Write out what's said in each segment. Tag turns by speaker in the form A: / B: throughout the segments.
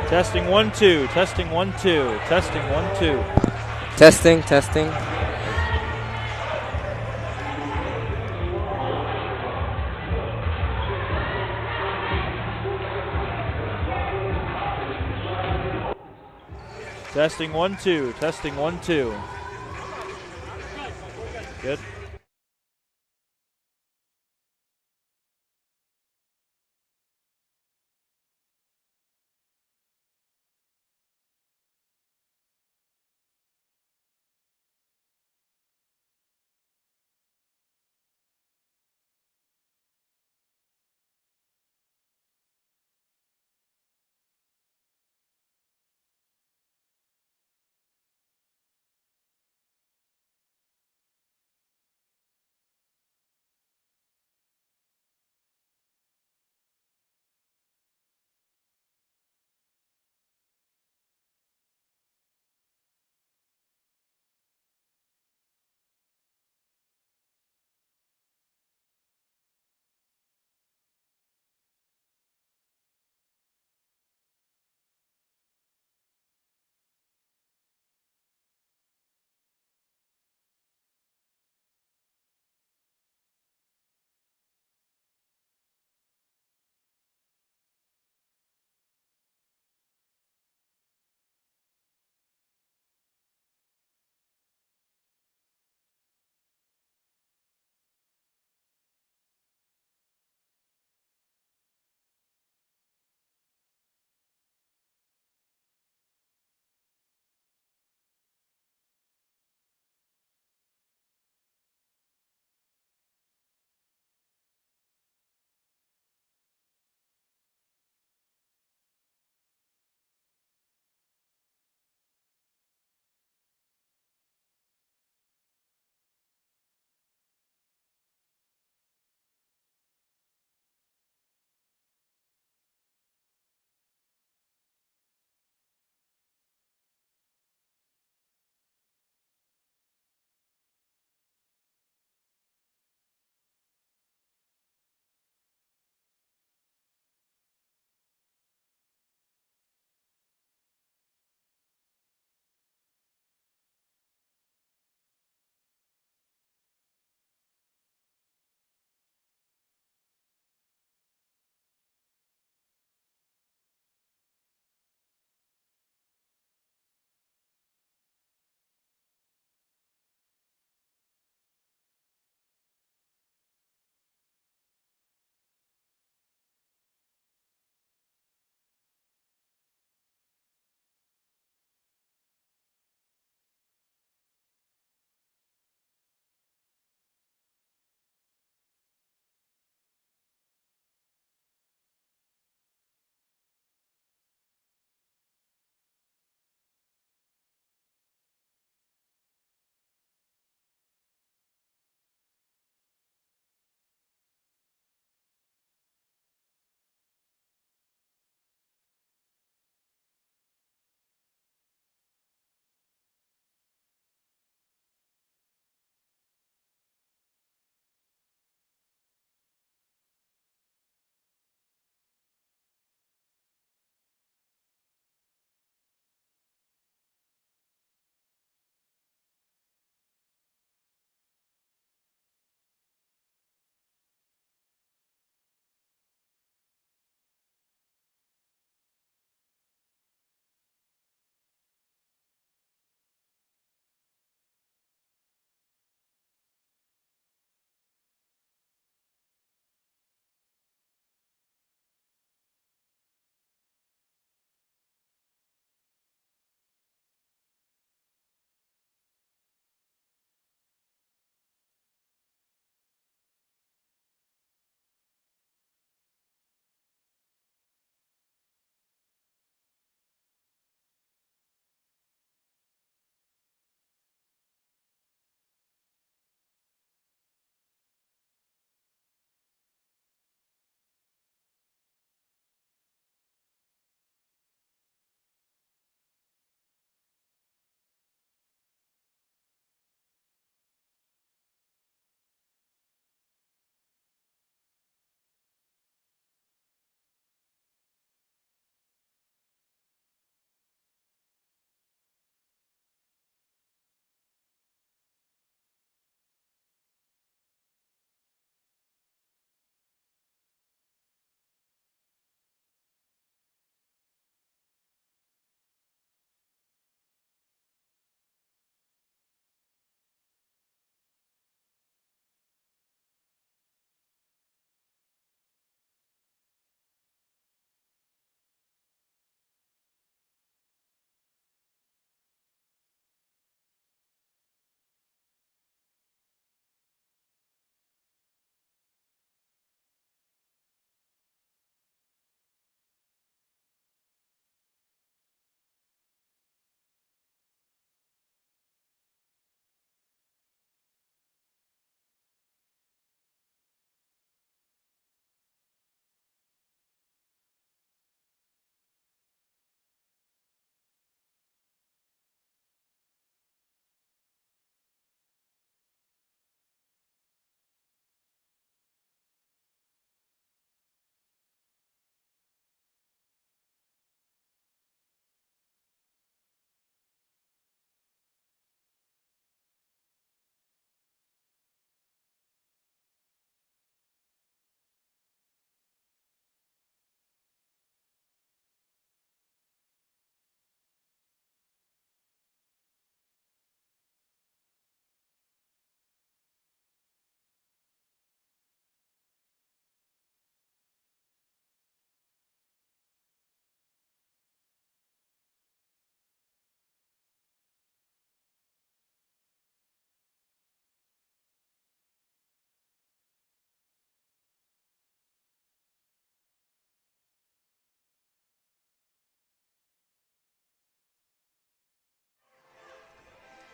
A: Testing 1 2. Testing 1 2. Testing 1 2.
B: Testing, testing.
A: Testing 1 2. Testing 1 2. Good.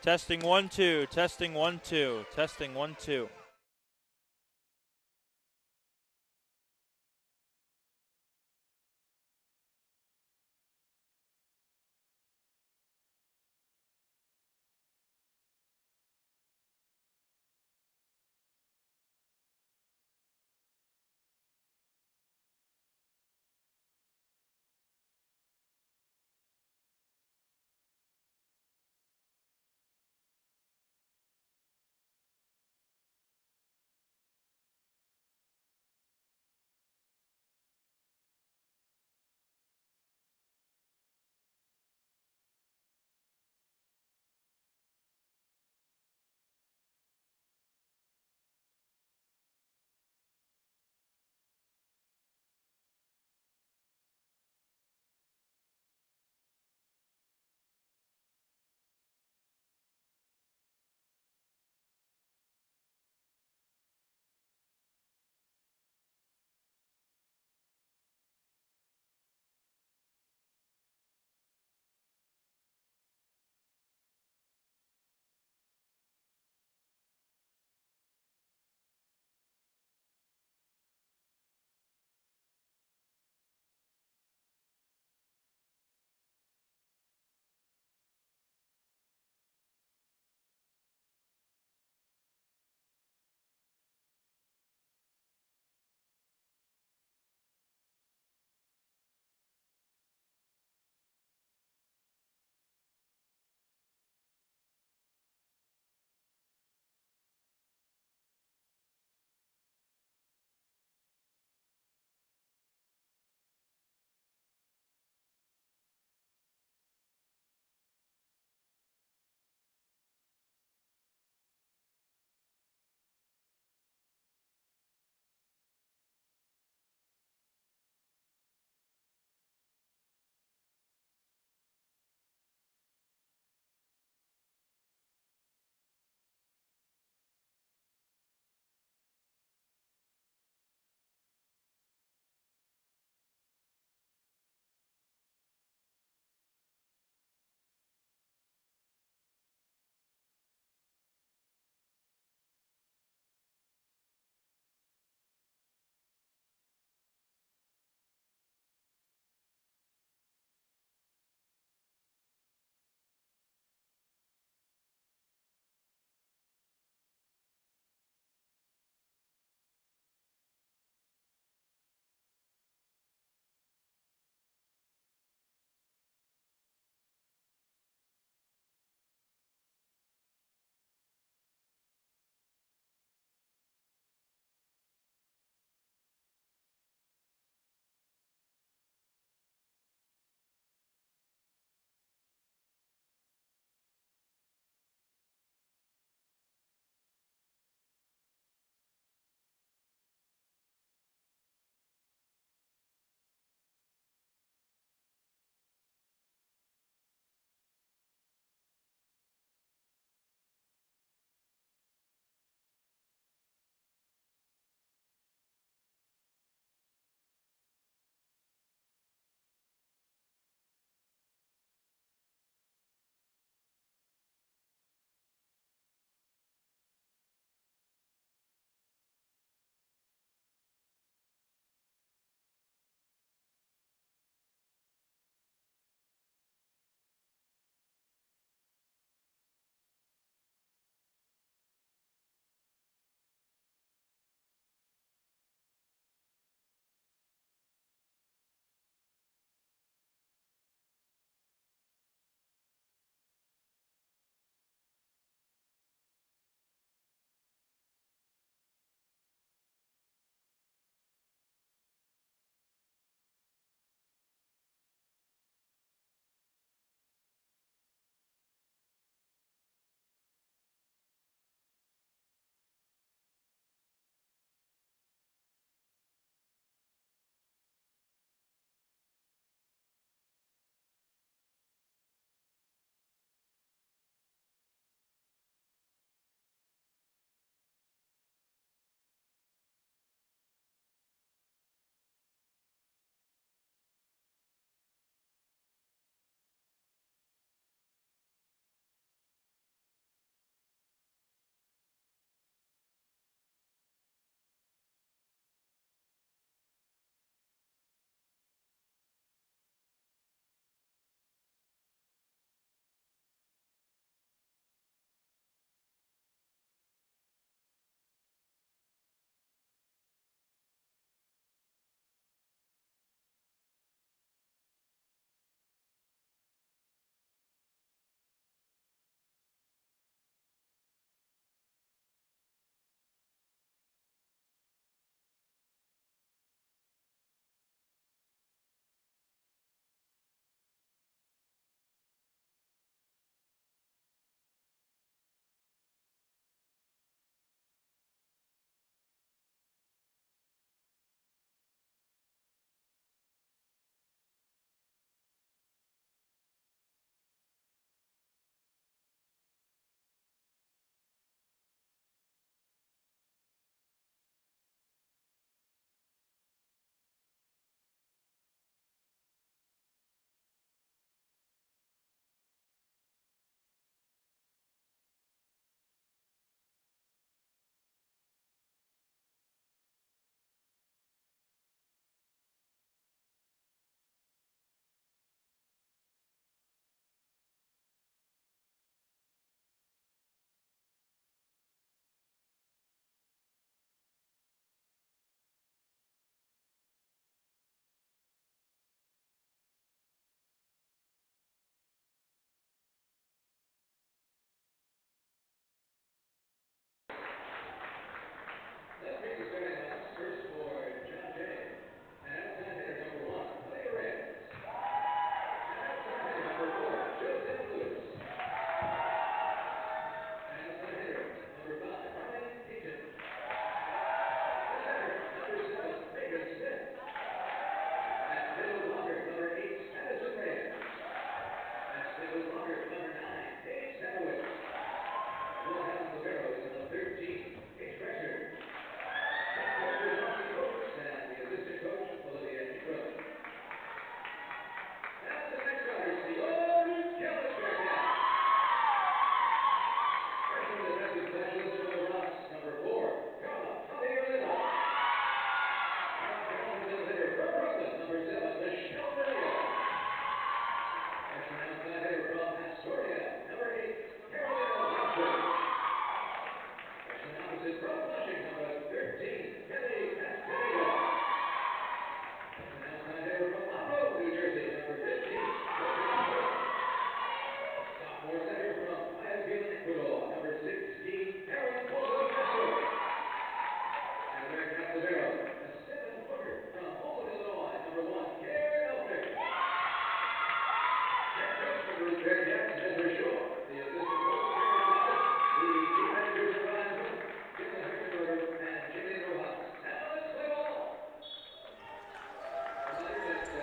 A: Testing 1 2. Testing 1 2. Testing 1 2.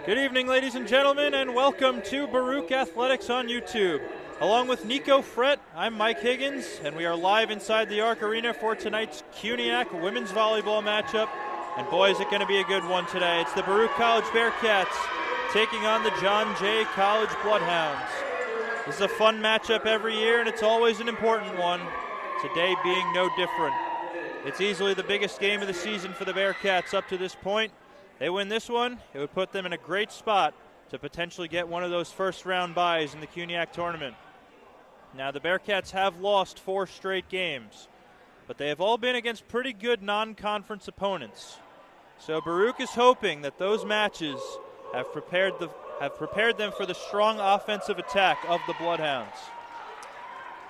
A: Good evening, ladies and gentlemen, and welcome to Baruch Athletics on YouTube. Along with Nico Frett, I'm Mike Higgins, and we are live inside the Arc Arena for tonight's CUNYAC women's volleyball matchup. And boy, is it going to be a good one today. It's the Baruch College Bearcats taking on the John Jay College Bloodhounds. This is a fun matchup every year, and it's always an important one, today being no different. It's easily the biggest game of the season for the Bearcats up to this point. They win this one, it would put them in a great spot to potentially get one of those first-round byes in the CUNYAC tournament. Now, the Bearcats have lost 4 straight games, but they have all been against pretty good non-conference opponents. So Baruch is hoping that those matches have prepared them for the strong offensive attack of the Bloodhounds.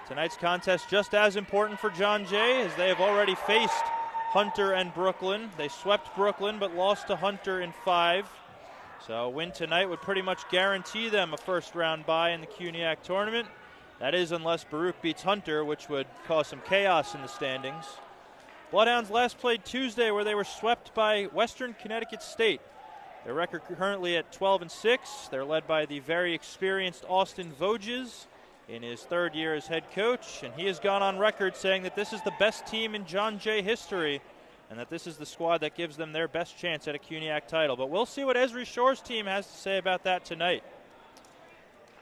A: Tonight's contest just as important for John Jay, as they have already faced Hunter and Brooklyn. They swept Brooklyn but lost to Hunter in 5. So a win tonight would pretty much guarantee them a first-round bye in the CUNYAC tournament. That is unless Baruch beats Hunter, which would cause some chaos in the standings. Bloodhounds last played Tuesday, where they were swept by Western Connecticut State. Their record currently at 12-6. They're led by the very experienced Austin Voges in his 3rd year as head coach, and he has gone on record saying that this is the best team in John Jay history and that this is the squad that gives them their best chance at a CUNYAC title. But we'll see what Esri Shore's team has to say about that tonight.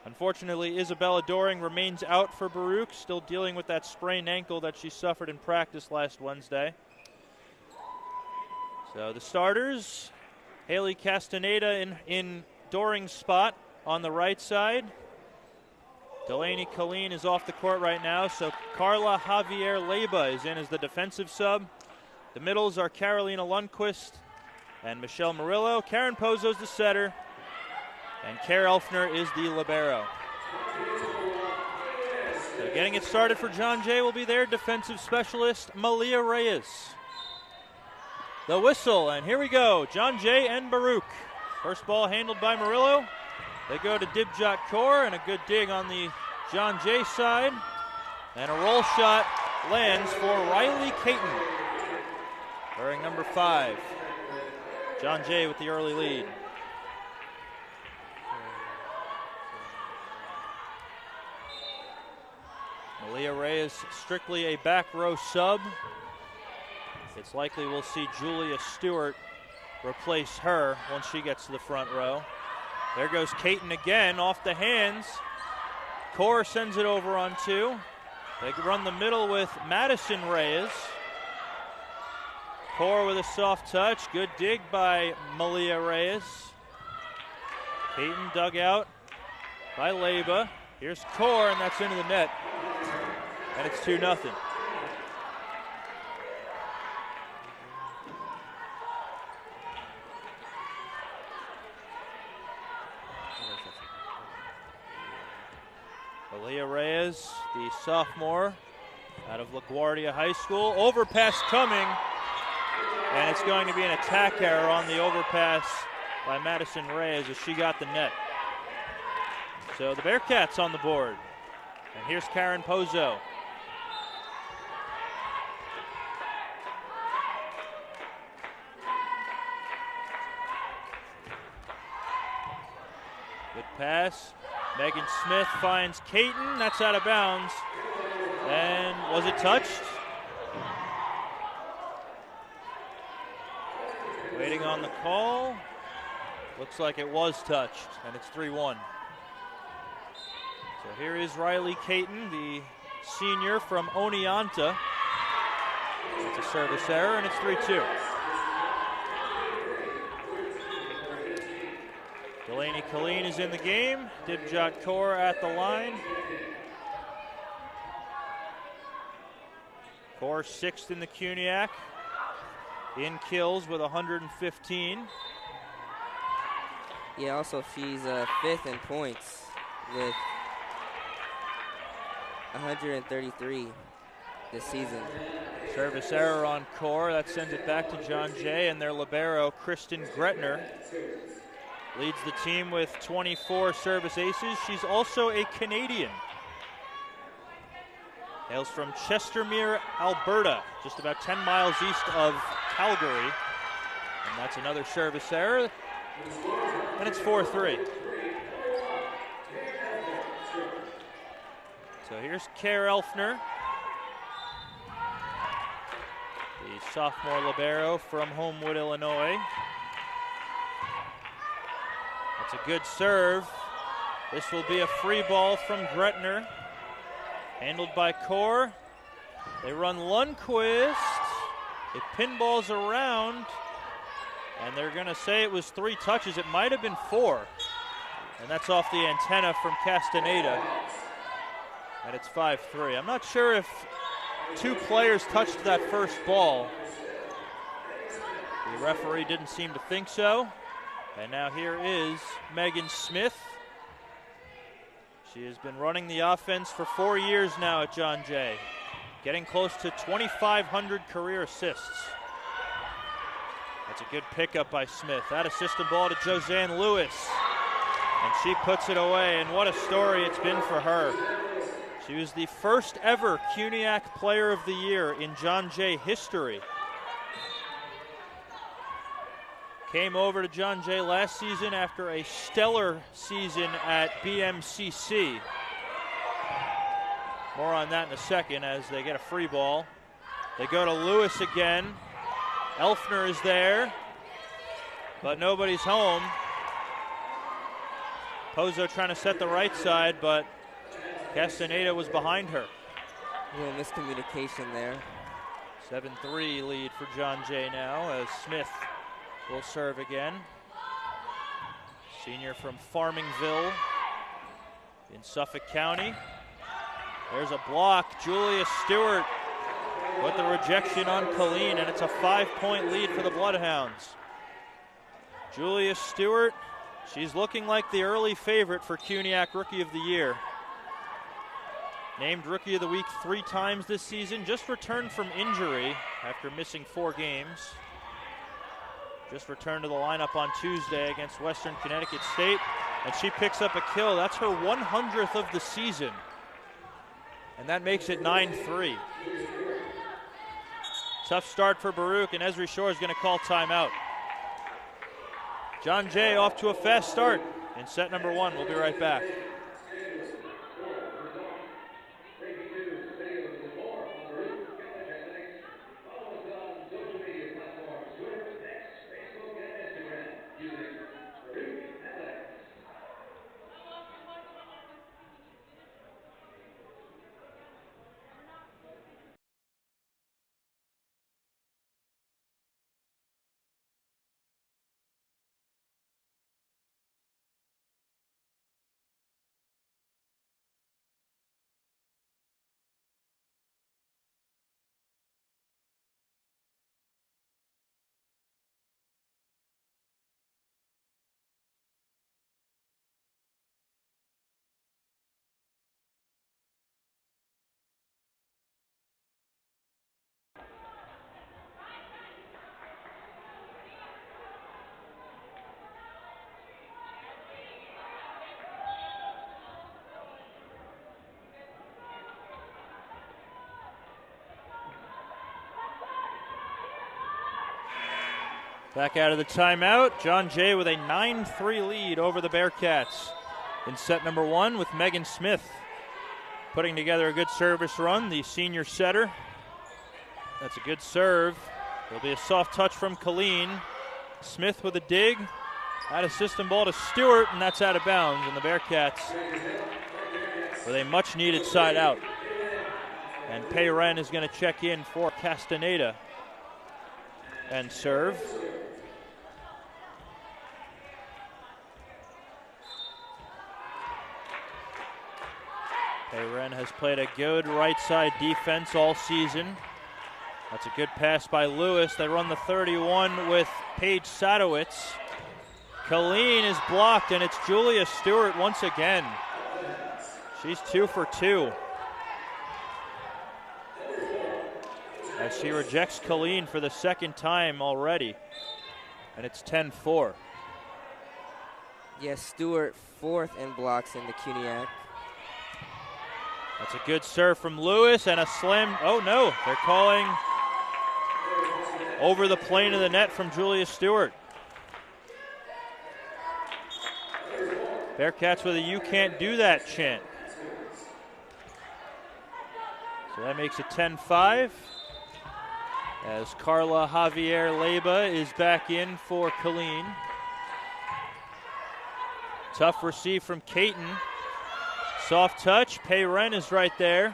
A: Unfortunately, Isabella Doring remains out for Baruch, still dealing with that sprained ankle that she suffered in practice last Wednesday. So the starters, Haley Castaneda in Doring's spot on the right side. Delaney Colleen is off the court right now, so Carla Javier Leyba is in as the defensive sub. The middles are Carolina Lundquist and Michelle Murillo. Karen Pozo's the setter, and Care Elfner is the libero. So getting it started for John Jay will be their defensive specialist, Malia Reyes. The whistle, and here we go, John Jay and Baruch. First ball handled by Murillo. They go to Dibjot Kaur, and a good dig on the John Jay side. And a roll shot lands for Riley Caton, wearing number 5. John Jay with the early lead. Malia Reyes, strictly a back row sub. It's likely we'll see Julia Stewart replace her once she gets to the front row. There goes Caton again, off the hands. Kaur sends it over on 2. They run the middle with Madison Reyes. Kaur with a soft touch. Good dig by Malia Reyes. Caton dug out by Leyba. Here's Kaur, and that's into the net. And it's 2-0. Malia Reyes, the sophomore out of LaGuardia High School. Overpass coming, and it's going to be an attack error on the overpass by Madison Reyes as she got the net. So the Bearcats on the board. And here's Karen Pozo. Good pass. Megan Smith finds Caton. That's out of bounds. And was it touched? Waiting on the call. Looks like it was touched, and it's 3-1. So here is Riley Caton, the senior from Oneonta. It's a service error, and it's 3-2. Delaney Colleen is in the game. Dibjot Kaur at the line. Kaur 6th in the CUNYAC. In kills with 115.
B: Yeah, also she's 5th in points with 133 this season.
A: Service error on Kaur. That sends it back to John Jay, and their libero, Kristen Gretner, leads the team with 24 service aces. She's also a Canadian. Hails from Chestermere, Alberta, just about 10 miles east of Calgary. And that's another service error. And it's 4-3. So here's Care Elfner, the sophomore libero from Homewood, Illinois. That's a good serve. This will be a free ball from Gretner. Handled by Core. They run Lundquist. It pinballs around. And they're going to say it was 3 touches. It might have been 4. And that's off the antenna from Castaneda. And it's 5-3. I'm not sure if 2 players touched that first ball. The referee didn't seem to think so. And now here is Megan Smith. She has been running the offense for 4 years now at John Jay, getting close to 2,500 career assists. That's a good pickup by Smith. That assistant ball to Josanne Lewis, and she puts it away, and what a story it's been for her. She was the first ever CUNYAC Player of the Year in John Jay history. Came over to John Jay last season after a stellar season at BMCC. More on that in a second as they get a free ball. They go to Lewis again. Elfner is there, but nobody's home. Pozo trying to set the right side, but Castaneda was behind her.
B: A little miscommunication there.
A: 7-3 lead for John Jay now as Smith will serve again. Senior from Farmingville in Suffolk County. There's a block. Julia Stewart with the rejection on Colleen, and it's a 5-point lead for the Bloodhounds. Julia Stewart, she's looking like the early favorite for CUNYAC Rookie of the Year. Named Rookie of the Week 3 times this season, just returned from injury after missing 4 games. Just returned to the lineup on Tuesday against Western Connecticut State, and she picks up a kill. That's her 100th of the season, and that makes it 9-3. Tough start for Baruch, and Esri Shore is going to call timeout. John Jay off to a fast start in set number 1. We'll be right back. Back out of the timeout, John Jay with a 9-3 lead over the Bearcats in set number 1 with Megan Smith putting together a good service run, the senior setter. That's a good serve. There'll be a soft touch from Colleen. Smith with a dig. That assistant ball to Stewart, and that's out of bounds. And the Bearcats with a much-needed side out. And Payren is going to check in for Castaneda and serve. Payren has played a good right side defense all season. That's a good pass by Lewis. They run the 31 with Paige Sadowitz. Colleen is blocked, and it's Julia Stewart once again. She's 2 for 2. As she rejects Colleen for the second time already. And it's 10-4.
B: Yes, Stewart 4th in blocks in the CUNYAC.
A: That's a good serve from Lewis and a slam. Oh no, they're calling over the plane of the net from Julia Stewart. Bearcats with a "you can't do that" chant. So that makes it 10-5. As Carla Javier Leyba is back in for Colleen. Tough receive from Caton. Soft touch. Payren is right there.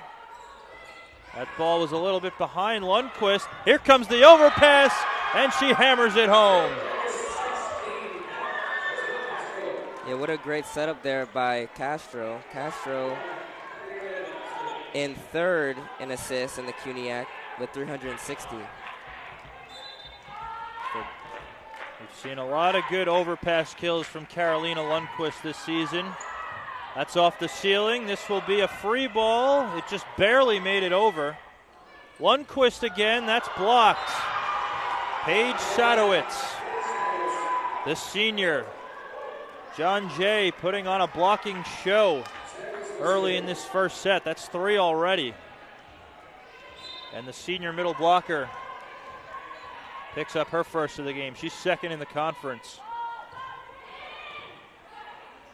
A: That ball was a little bit behind Lundquist. Here comes the overpass, and she hammers it home.
B: Yeah, what a great setup there by Castro. Castro in third in assists in the CUNYAC with 360.
A: We've seen a lot of good overpass kills from Carolina Lundquist this season. That's off the ceiling. This will be a free ball. It just barely made it over. Lundquist again, that's blocked. Paige Sadowitz, the senior. John Jay putting on a blocking show early in this first set. That's 3 already. And the senior middle blocker picks up her first of the game. She's second in the conference.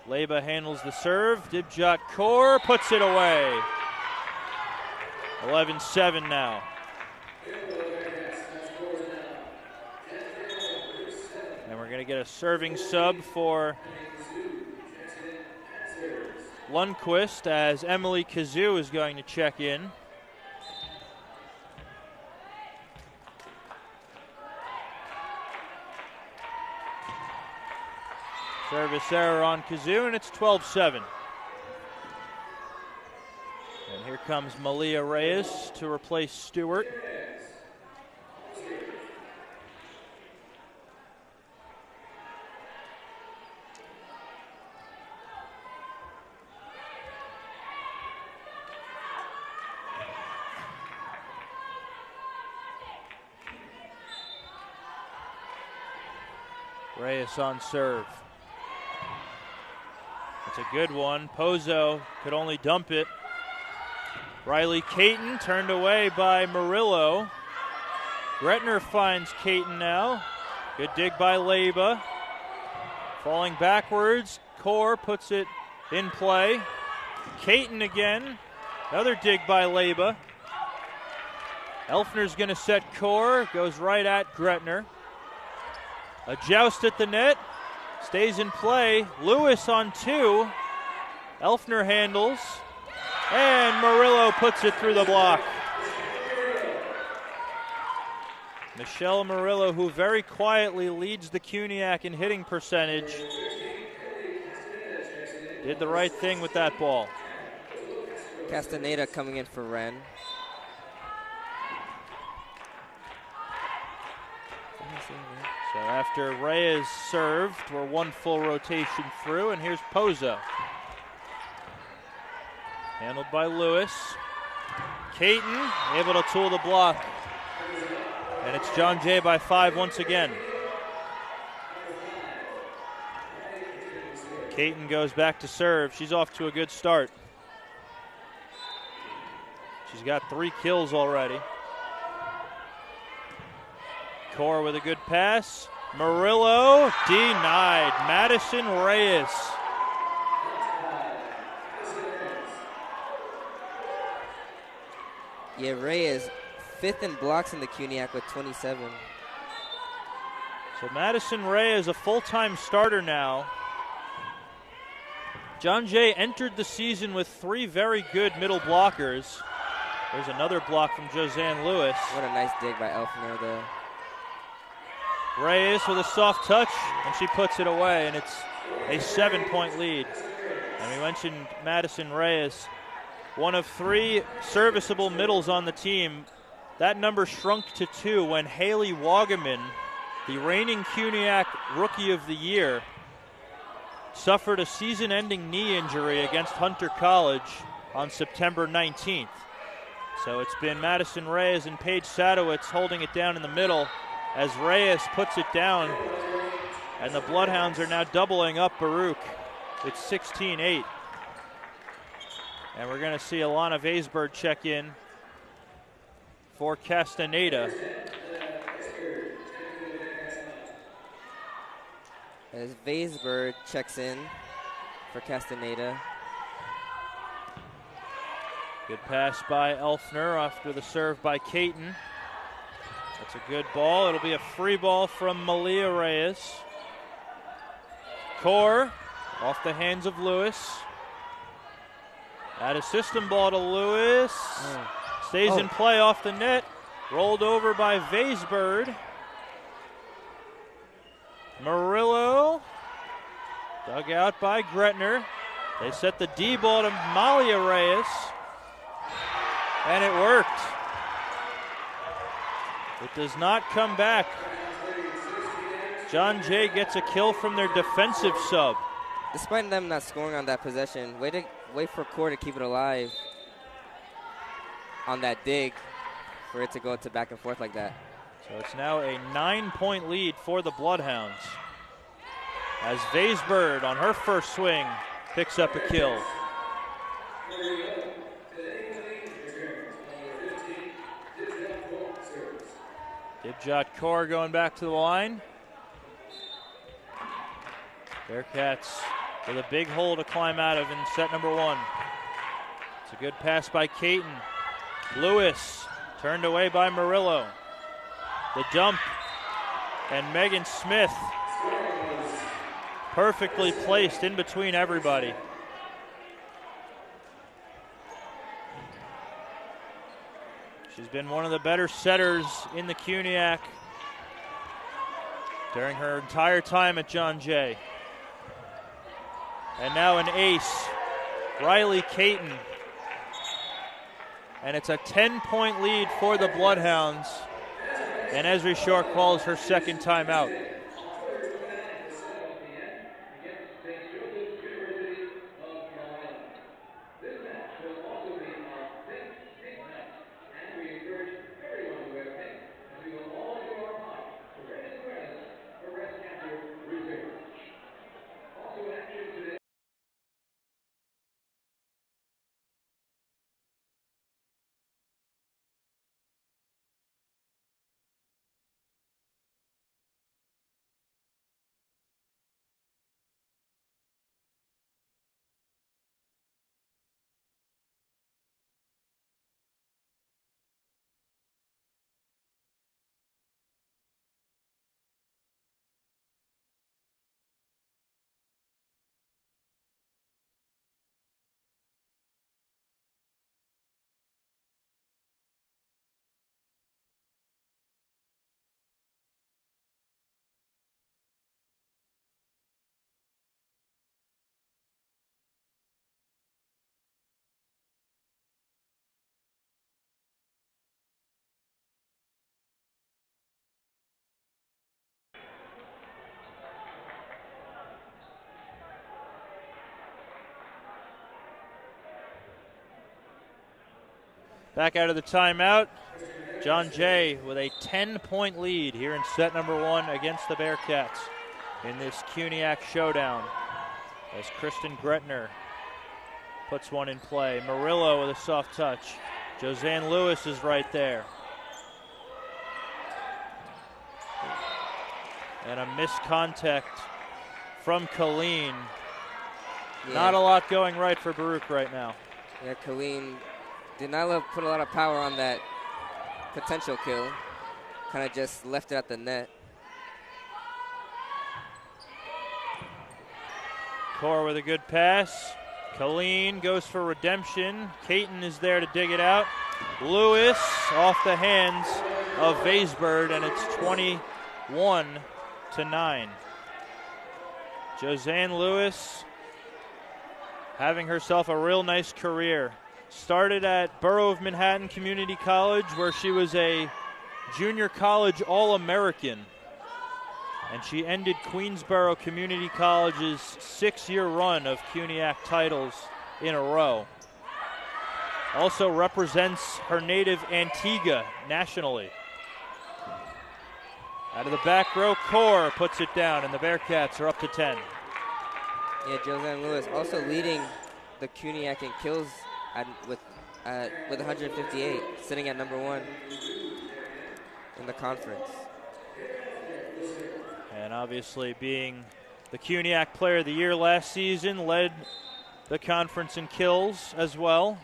A: Leyba handles the serve. Dibjot Kaur puts it away. 11-7 now. And we're going to get a serving sub for Lundquist as Emily Kazoo is going to check in. Service error on Kazoo, and it's 12-7. And here comes Malia Reyes to replace Stewart. Reyes on serve. It's a good one. Pozo could only dump it. Riley Caton turned away by Murillo. Gretner finds Caton now. Good dig by Leyba. Falling backwards. Kaur puts it in play. Caton again. Another dig by Leyba. Elfner's going to set Kaur. Goes right at Gretner. A joust at the net. Stays in play. Lewis on 2. Elfner handles. And Murillo puts it through the block. Michelle Murillo, who very quietly leads the CUNYAC in hitting percentage, did the right thing with that ball.
B: Castaneda coming in for Wren.
A: So after Reyes served, we're one full rotation through, and here's Pozo. Handled by Lewis. Caton able to tool the block. And it's John Jay by 5 once again. Caton goes back to serve. She's off to a good start. She's got 3 kills already. Kaur with a good pass. Murillo denied. Madison Reyes.
B: Yeah, Reyes, 5th in blocks in the CUNYAC with 27.
A: So Madison Reyes, a full-time starter now. John Jay entered the season with 3 very good middle blockers. There's another block from Josanne Lewis.
B: What a nice dig by Elfner there.
A: Reyes with a soft touch, and she puts it away, and it's a 7-point lead. And we mentioned Madison Reyes, one of 3 serviceable middles on the team. That number shrunk to 2 when Haley Wagaman, the reigning CUNYAC Rookie of the Year, suffered a season-ending knee injury against Hunter College on September 19th. So it's been Madison Reyes and Paige Sadowitz holding it down in the middle as Reyes puts it down, and the Bloodhounds are now doubling up Baruch. It's 16-8. And we're going to see Alana Vaisberg check in for Castaneda.
B: As Vaisberg checks in for Castaneda.
A: Good pass by Elfner after the serve by Caton. That's a good ball. It'll be a free ball from Malia Reyes. Core off the hands of Lewis. Add a system ball to Lewis. Stays in play off the net. Rolled over by Vaisberg. Murillo. Dug out by Gretner. They set the D ball to Malia Reyes. And it worked. It does not come back. John Jay gets a kill from their defensive sub.
B: Despite them not scoring on that possession, wait for Core to keep it alive on that dig for it to go to back and forth like that.
A: So it's now a 9-point lead for the Bloodhounds as Vaisberg on her first swing picks up a kill. Dibjot Kaur going back to the line. Bearcats with a big hole to climb out of in set number 1. It's a good pass by Caton. Lewis turned away by Murillo. The dump, and Megan Smith perfectly placed in between everybody. She's been one of the better setters in the CUNYAC during her entire time at John Jay. And now an ace, Riley Caton. And it's a 10-point lead for the Bloodhounds. And Esri Shore calls her second timeout. Back out of the timeout, John Jay with a 10-point lead here in set number 1 against the Bearcats in this CUNYAC showdown as Kristen Gretner puts one in play. Murillo with a soft touch. Josanne Lewis is right there. And a missed contact from Colleen. Yeah. Not a lot going right for Baruch right now.
B: Yeah, Colleen did not put a lot of power on that potential kill. Kind of just left it at the net.
A: Core with a good pass. Colleen goes for redemption. Caton is there to dig it out. Lewis off the hands of Vaisberg, and it's 21-9. Josanne Lewis having herself a real nice career. Started at Borough of Manhattan Community College, where she was a junior college All-American. And she ended Queensborough Community College's 6-year run of CUNYAC titles in a row. Also represents her native Antigua nationally. Out of the back row, Core puts it down, and the Bearcats are up to 10.
B: Yeah, Josanne Lewis also leading the CUNYAC in kills with 158, sitting at number 1 in the conference.
A: And obviously being the CUNYAC Player of the Year last season, led the conference in kills as well.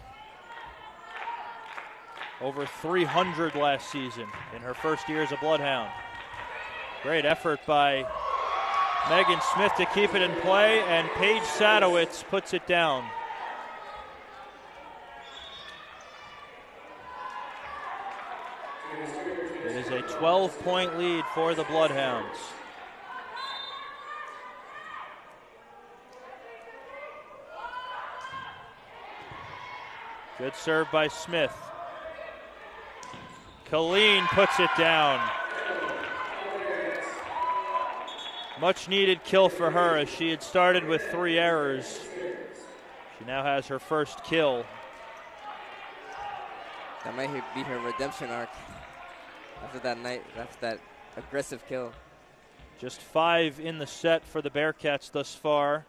A: Over 300 last season in her first year as a Bloodhound. Great effort by Megan Smith to keep it in play, and Paige Sadowitz puts it down. It is a 12-point lead for the Bloodhounds. Good serve by Smith. Colleen puts it down. Much needed kill for her, as she had started with 3 errors. She now has her first kill.
B: That might be her redemption arc after that night, after that aggressive kill.
A: Just 5 in the set for the Bearcats thus far,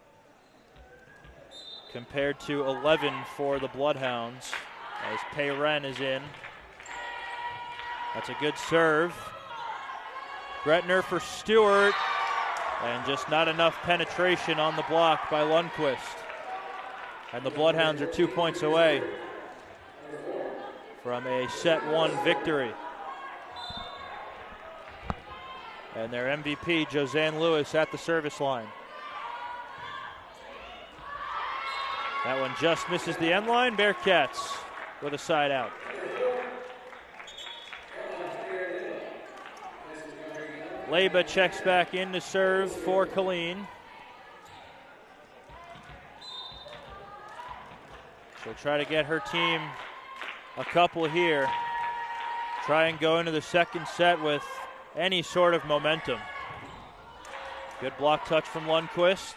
A: compared to 11 for the Bloodhounds, as Payren is in. That's a good serve. Gretner for Stewart, and just not enough penetration on the block by Lundquist. And the Bloodhounds are 2 points away from a set 1 victory. And their MVP, Josanne Lewis, at the service line. That one just misses the end line. Bearcats with a side out. Leba checks back in to serve for Colleen. She'll try to get her team a couple here. Try and go into the second set with any sort of momentum. Good block touch from Lundquist.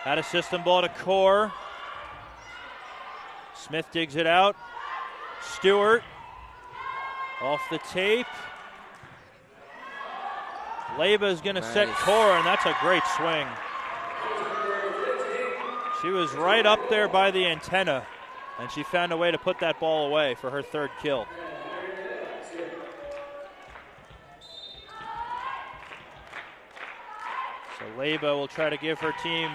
A: Had a system ball to Core. Smith digs it out. Stewart off the tape. Leba is going to set Core, and that's a great swing. She was right up there by the antenna, and she found a way to put that ball away for her 3rd kill. So Leba will try to give her team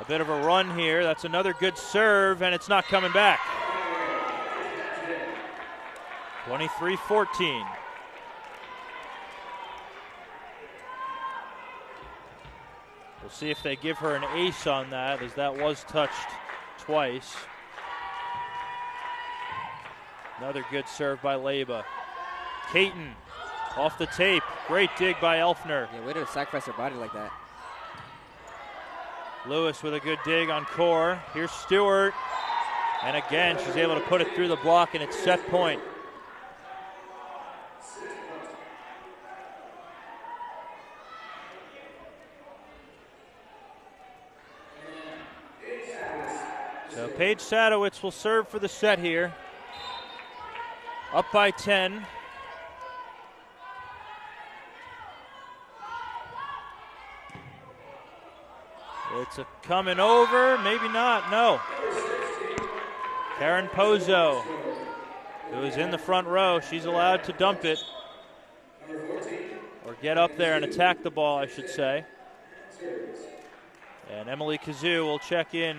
A: a bit of a run here. That's another good serve, and it's not coming back. 23-14. We'll see if they give her an ace on that, as that was touched twice. Another good serve by Leba. Caton off the tape. Great dig by Elfner.
B: Yeah, way to sacrifice her body like that.
A: Lewis with a good dig on Core. Here's Stewart. And again, she's able to put it through the block, and it's set point. So Paige Sadowitz will serve for the set here. Up by 10. It's a coming over, maybe not, no. Karen Pozo, who is in the front row, she's allowed to dump it. Or get up there and attack the ball, I should say. And Emily Kazoo will check in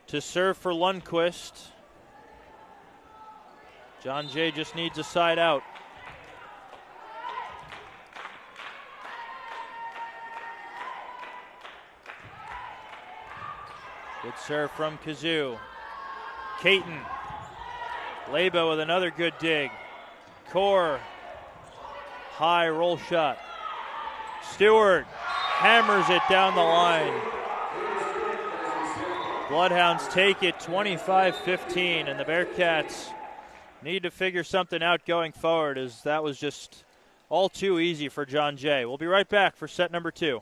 A: to serve for Lundquist. John Jay just needs a side out. Good serve from Kazoo. Caton. Leba with another good dig. Core. High roll shot. Stewart hammers it down the line. Bloodhounds take it 25-15, and the Bearcats need to figure something out going forward, as that was just all too easy for John Jay. We'll be right back for set number 2.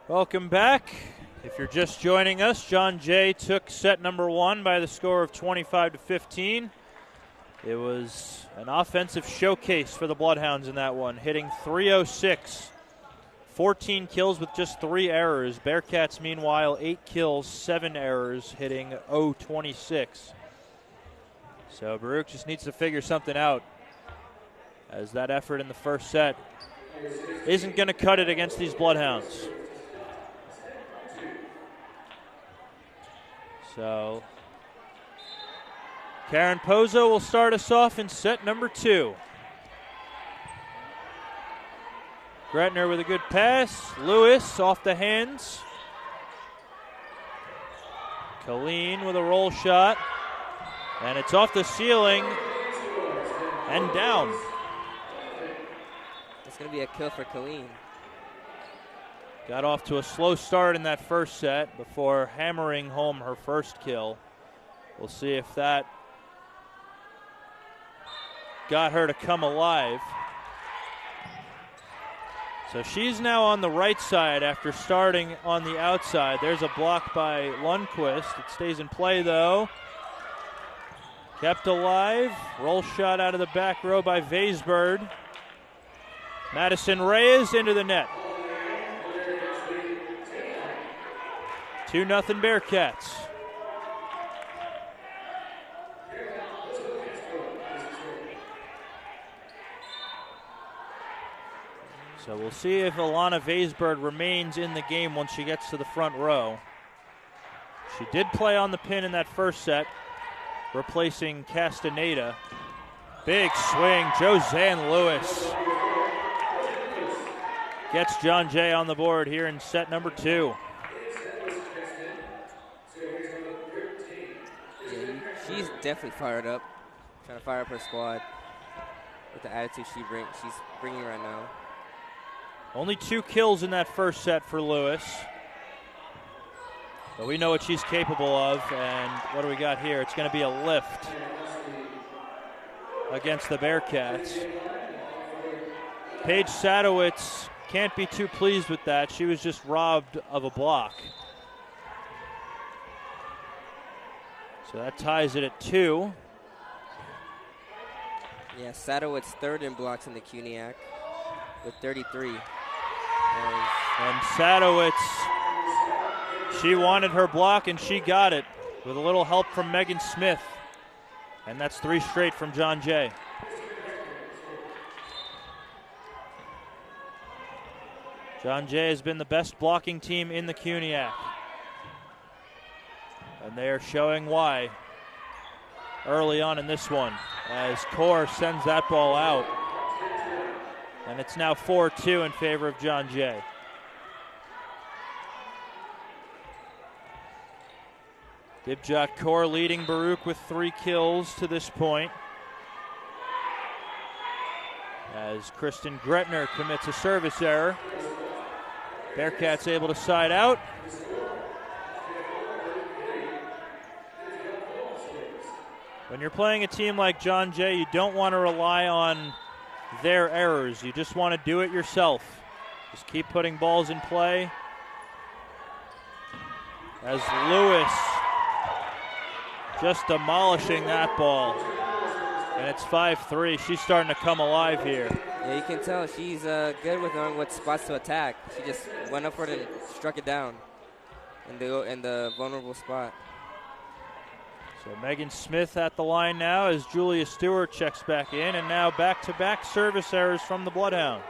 A: Welcome back. If you're just joining us, John Jay took set number 1 by the score of 25-15. It was an offensive showcase for the Bloodhounds in that one, hitting .306. 14 kills with just 3 errors. Bearcats, meanwhile, 8 kills, 7 errors, hitting .026. So Baruch just needs to figure something out, as that effort in the first set isn't going to cut it against these Bloodhounds. So Karen Pozo will start us off in set number 2. Gretner with a good pass. Lewis off the hands. Colleen with a roll shot. And it's off the ceiling and down.
B: It's going to be a kill for Colleen.
A: Got off to a slow start in that first set before hammering home her first kill. We'll see if that got her to come alive. So she's now on the right side after starting on the outside. There's a block by Lundquist. It stays in play, though. Kept alive. Roll shot out of the back row by Vaisbird. Madison Reyes into the net. 2-0 Bearcats. So we'll see if Alana Vaisbird remains in the game once she gets to the front row. She did play on the pin in that first set, replacing Castaneda. Big swing, Josanne Lewis gets John Jay on the board here in set number 2.
B: She's definitely fired up, trying to fire up her squad with the attitude she's bringing right now.
A: Only 2 kills in that first set for Lewis. But we know what she's capable of, and what do we got here? It's going to be a lift against the Bearcats. Paige Sadowitz can't be too pleased with that. She was just robbed of a block. So that ties it at 2.
B: Yeah, Sadowitz third in blocks in the CUNYAC with 33.
A: And Sadowitz, she wanted her block and she got it with a little help from Megan Smith. And that's 3 straight from John Jay. John Jay has been the best blocking team in the CUNYAC. And they are showing why early on in this one as Kaur sends that ball out. And it's now 4-2 in favor of John Jay. Dibjot Kaur leading Baruch with 3 kills to this point, as Kristen Gretner commits a service error. Bearcats able to side out. When you're playing a team like John Jay, you don't want to rely on their errors. You just want to do it yourself. Just keep putting balls in play. As Lewis just demolishing that ball. And it's 5-3. She's starting to come alive here.
B: Yeah, you can tell she's good with knowing what spots to attack. She just went up for it and struck it down in the vulnerable spot.
A: So Megan Smith at the line now as Julia Stewart checks back in, and now back-to-back service errors from the Bloodhounds.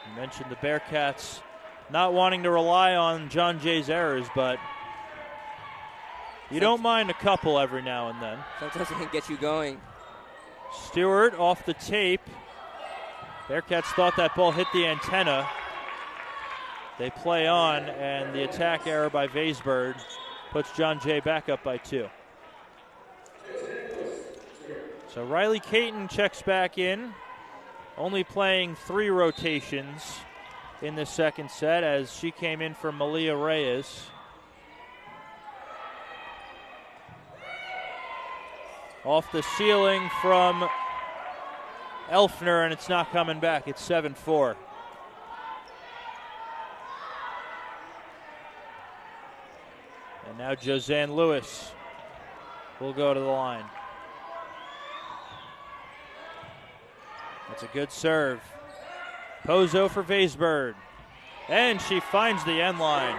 A: You mentioned the Bearcats not wanting to rely on John Jay's errors, but you don't mind a couple every now and then.
B: Sometimes it can get you going.
A: Stewart off the tape. Bearcats thought that ball hit the antenna. They play on, and the attack error by Vaisbird puts John Jay back up by 2. So Riley Caton checks back in, only playing 3 rotations in the second set as she came in for Malia Reyes. Off the ceiling from Elfner, and it's not coming back. It's 7-4. And now Josanne Lewis will go to the line. That's a good serve. Pozo for Vaisberg. And she finds the end line.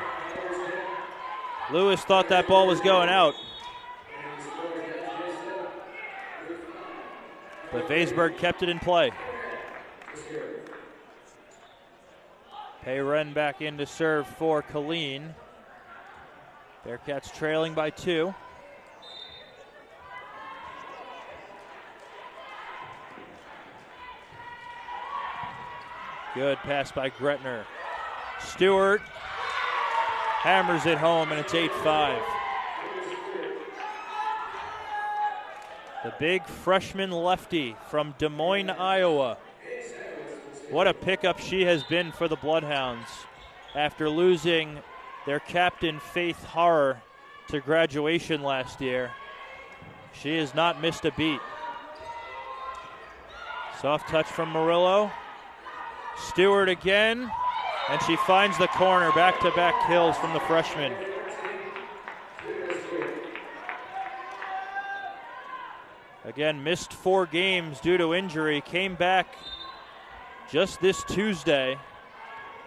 A: Lewis thought that ball was going out. But Vaisberg kept it in play. Payren back in to serve for Colleen. Bearcats trailing by 2. Good pass by Gretner. Stewart hammers it home, and it's 8-5. The big freshman lefty from Des Moines, Iowa. What a pickup she has been for the Bloodhounds after losing their captain, Faith Horror, to graduation last year. She has not missed a beat. Soft touch from Murillo. Stewart again, and she finds the corner. Back-to-back kills from the freshman. Again, missed 4 games due to injury. Came back just this Tuesday.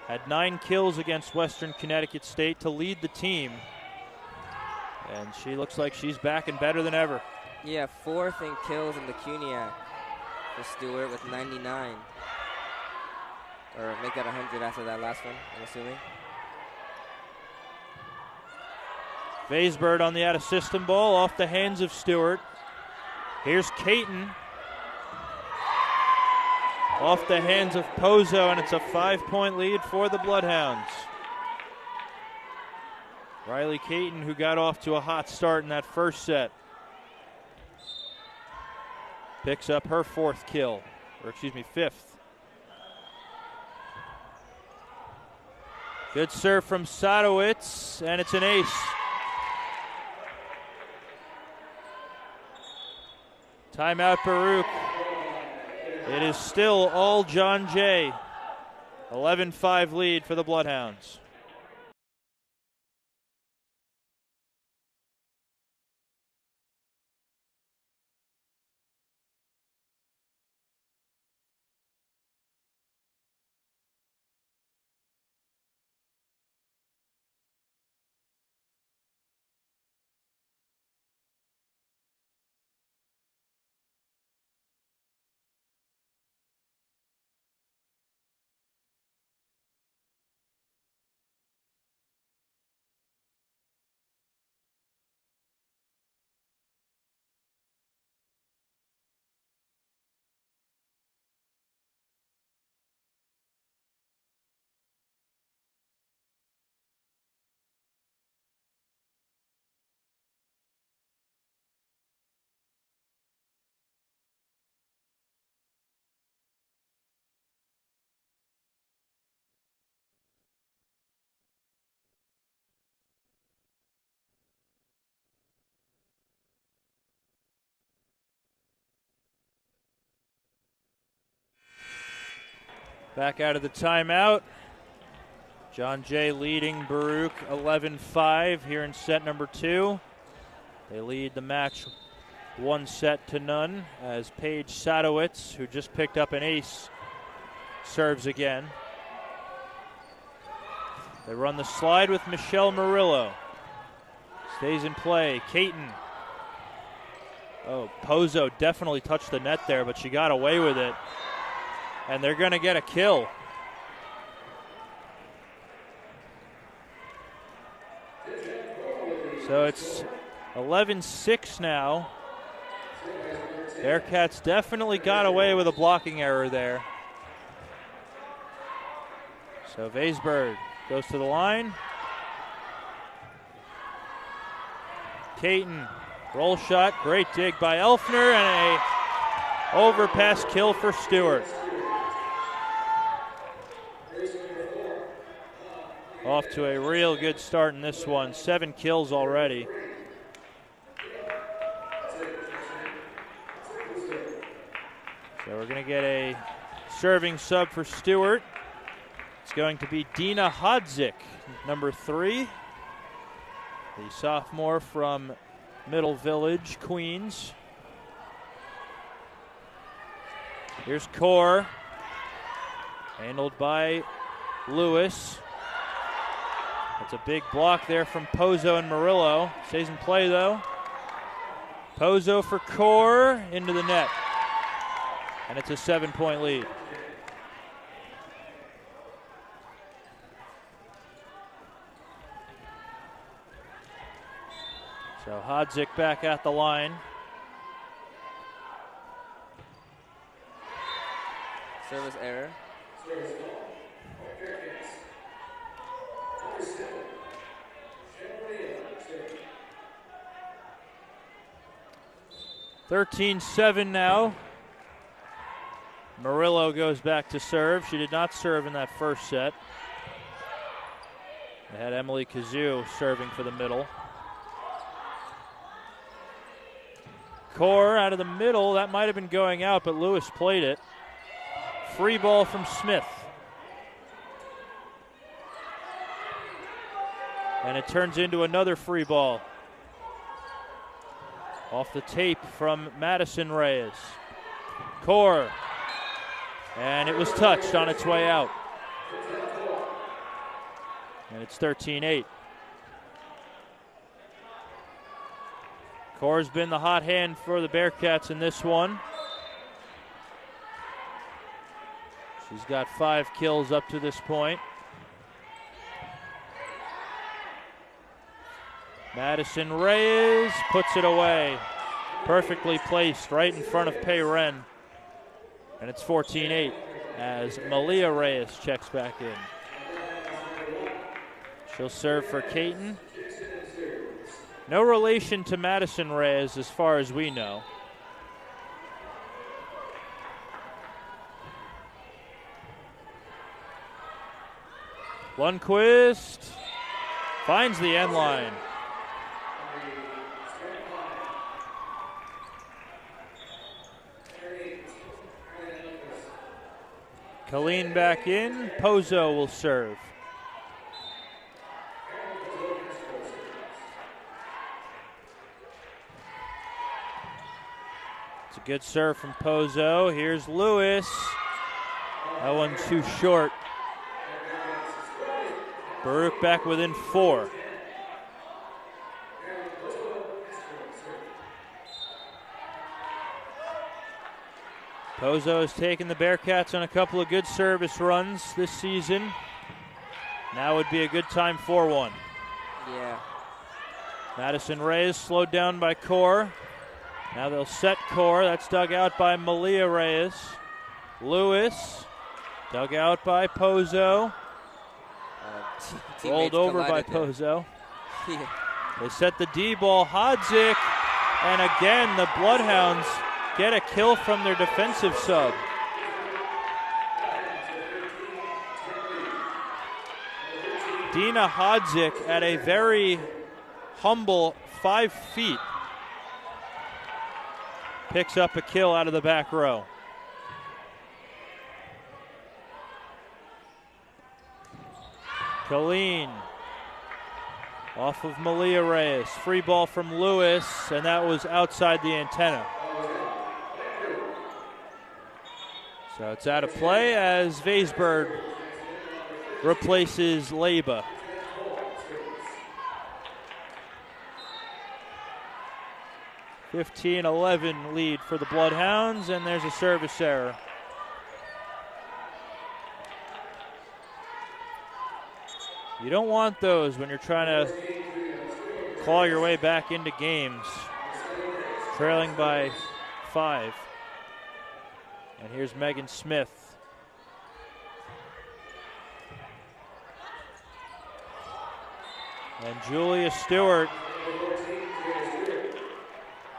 A: Had 9 kills against Western Connecticut State to lead the team. And she looks like she's back and better than ever.
B: Yeah, 4th in kills in the CUNYAC for Stewart with 99. Or make that 100 after that last one, I'm assuming.
A: Vaisberg on the out-of-system ball off the hands of Stewart. Here's Caton. Off the hands of Pozo, and it's a 5-point lead for the Bloodhounds. Riley Caton, who got off to a hot start in that first set, picks up her 4th kill, or excuse me, 5th. Good serve from Sadowitz, and it's an ace. Timeout, Baruch. It is still all John Jay. 11-5 lead for the Bloodhounds. Back out of the timeout. John Jay leading Baruch 11-5 here in set number 2. They lead the match 1-0 as Paige Sadowitz, who just picked up an ace, serves again. They run the slide with Michelle Murillo. Stays in play. Caton. Oh, Pozo definitely touched the net there, but she got away with it. And they're going to get a kill. So it's 11-6 now. Bearcats definitely got away with a blocking error there. So Vaisberg goes to the line. Caton, roll shot, great dig by Elfner, and a overpass kill for Stewart. Off to a real good start in this one. 7 kills already. So we're going to get a serving sub for Stewart. It's going to be Dina Hodzik, number 3. The sophomore from Middle Village, Queens. Here's Core, handled by Lewis. That's a big block there from Pozo and Murillo. Stays in play though. Pozo for Core, into the net. And it's a 7-point lead. So Hodzik back at the line.
B: Service error.
A: (13-7) now. Murillo goes back to serve. She did not serve in that first set. They had Emily Kazoo serving for the middle. Core out of the middle. That might have been going out, but Lewis played it. Free ball from Smith. And it turns into another free ball. Off the tape from Madison Reyes. Core. And it was touched on its way out. And it's 13-8. Core's been the hot hand for the Bearcats in this one. She's got 5 kills up to this point. Madison Reyes puts it away. Perfectly placed right in front of Pei Ren. And it's 14-8 as Malia Reyes checks back in. She'll serve for Caton. No relation to Madison Reyes as far as we know. Lundqvist finds the end line. Colleen back in. Pozo will serve. It's a good serve from Pozo. Here's Lewis. That one too short. Baruch back within 4. Pozo has taken the Bearcats on a couple of good service runs this season. Now would be a good time for one.
B: Yeah.
A: Madison Reyes slowed down by Core. Now they'll set Core. That's dug out by Malia Reyes. Lewis, dug out by Pozo. Rolled over by Pozo.
B: Yeah.
A: They set the D ball. Hodzik, and again the Bloodhounds get a kill from their defensive sub. Dina Hodzik at a very humble 5 feet picks up a kill out of the back row. Colleen off of Malia Reyes. Free ball from Lewis, and that was outside the antenna. So it's out of play as Vaisberg replaces Leba. (15-11) lead for the Bloodhounds, and there's a service error. You don't want those when you're trying to claw your way back into games, trailing by 5. And here's Megan Smith. And Julia Stewart.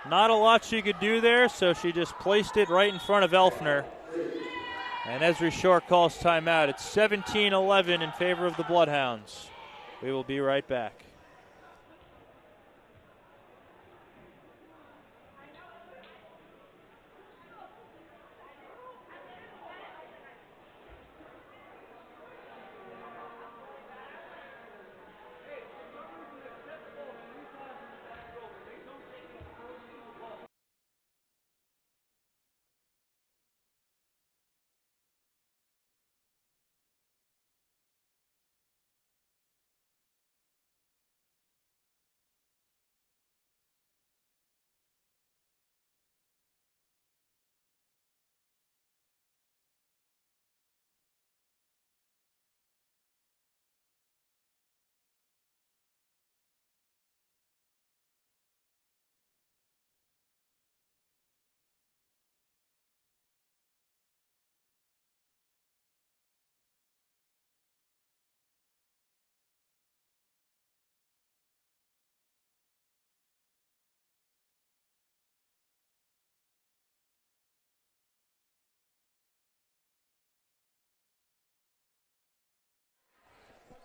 A: Not a lot she could do there, so she just placed it right in front of Elfner. And Esri Shore calls timeout. It's 17-11 in favor of the Bloodhounds. We will be right back.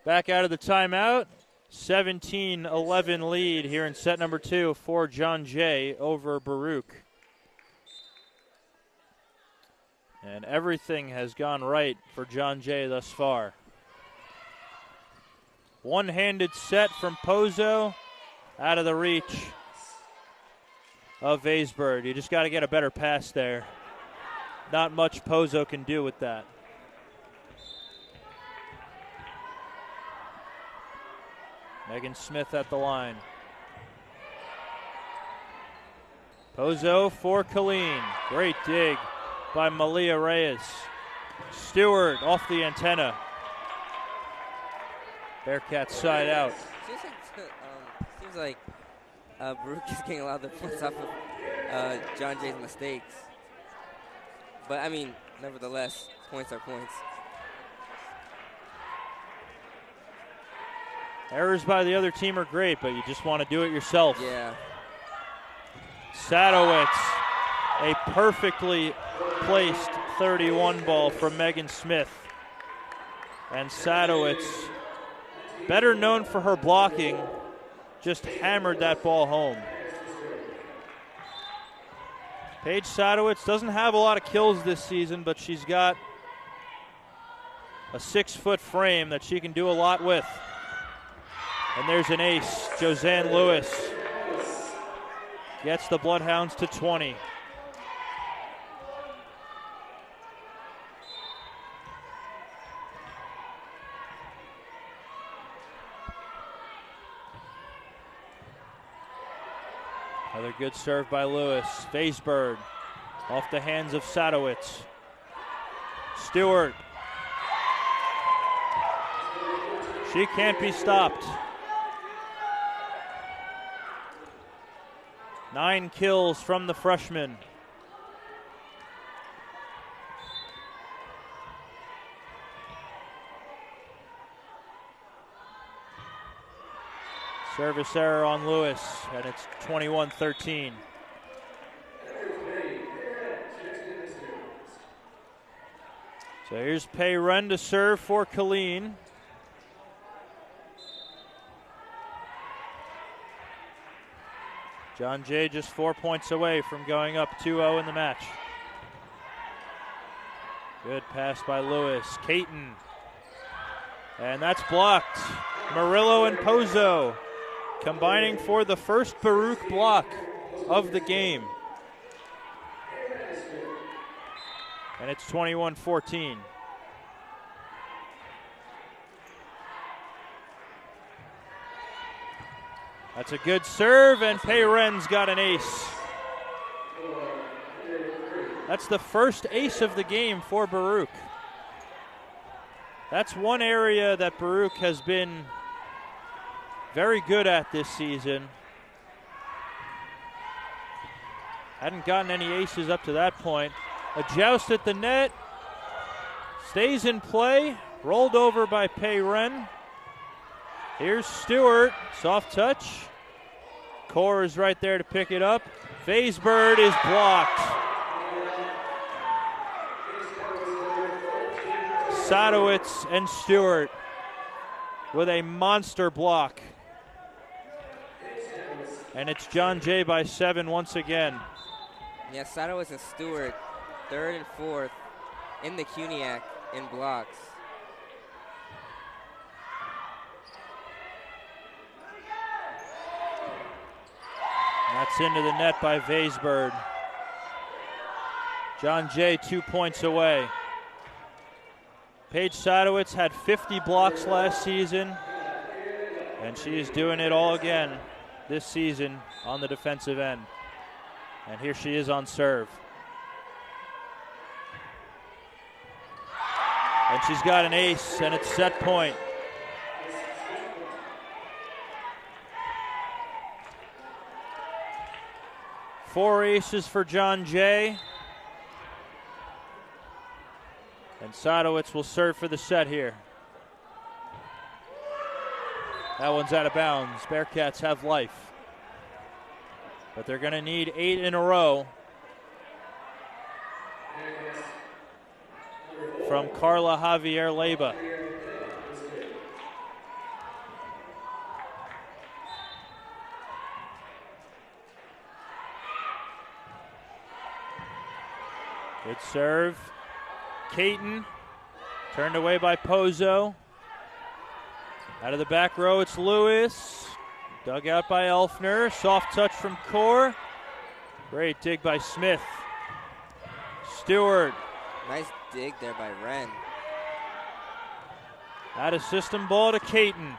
A: Back out of the timeout. 17-11 lead here in set number 2 for John Jay over Baruch. And everything has gone right for John Jay thus far. One-handed set from Pozo, out of the reach of Vaisberg. You just got to get a better pass there. Not much Pozo can do with that. Megan Smith at the line. Pozo for Colleen. Great dig by Malia Reyes. Stewart off the antenna. Bearcats side out.
B: Seems like Baruch is getting a lot of the points off of John Jay's mistakes. But, I mean, nevertheless, points are points.
A: Errors by the other team are great, but you just want to do it yourself.
B: Yeah.
A: Sadowitz, a perfectly placed 31 ball from Megan Smith. And Sadowitz, better known for her blocking, just hammered that ball home. Paige Sadowitz doesn't have a lot of kills this season, but she's got a 6-foot frame that she can do a lot with. And there's an ace. Josanne Lewis gets the Bloodhounds to 20. Another good serve by Lewis. Vaisberg off the hands of Sadowitz. Stewart. She can't be stopped. 9 kills from the freshman. Service error on Lewis, and it's 21-13. So here's Pei Ren to serve for Colleen. John Jay just 4 points away from going up 2-0 in the match. Good pass by Lewis. Caton. And that's blocked. Murillo and Pozo combining for the first Baruch block of the game. And it's 21-14. That's a good serve, and Pei Ren's got an ace. That's the first ace of the game for Baruch. That's one area that Baruch has been very good at this season. Hadn't gotten any aces up to that point. A joust at the net. Stays in play. Rolled over by Pei Ren. Here's Stewart. Soft touch. Core is right there to pick it up. Vaisberg is blocked. Sadowitz and Stewart with a monster block. And it's John Jay by 7 once again.
B: Yeah, Sadowitz and Stewart, 3rd and 4th in the CUNYAC in blocks.
A: That's into the net by Vaisberg. John Jay 2 points away. Paige Sadowitz had 50 blocks last season, and she is doing it all again this season on the defensive end. And here she is on serve. And she's got an ace, and it's set point. Four aces for John Jay. And Sadowitz will serve for the set here. That one's out of bounds. Bearcats have life. But they're going to need 8 in a row from Carla Javier Leyba. Good serve. Caton. Turned away by Pozo. Out of the back row, it's Lewis. Dug out by Elfner. Soft touch from Core. Great dig by Smith. Stewart.
B: Nice dig there by Wren.
A: Out of system ball to Caton.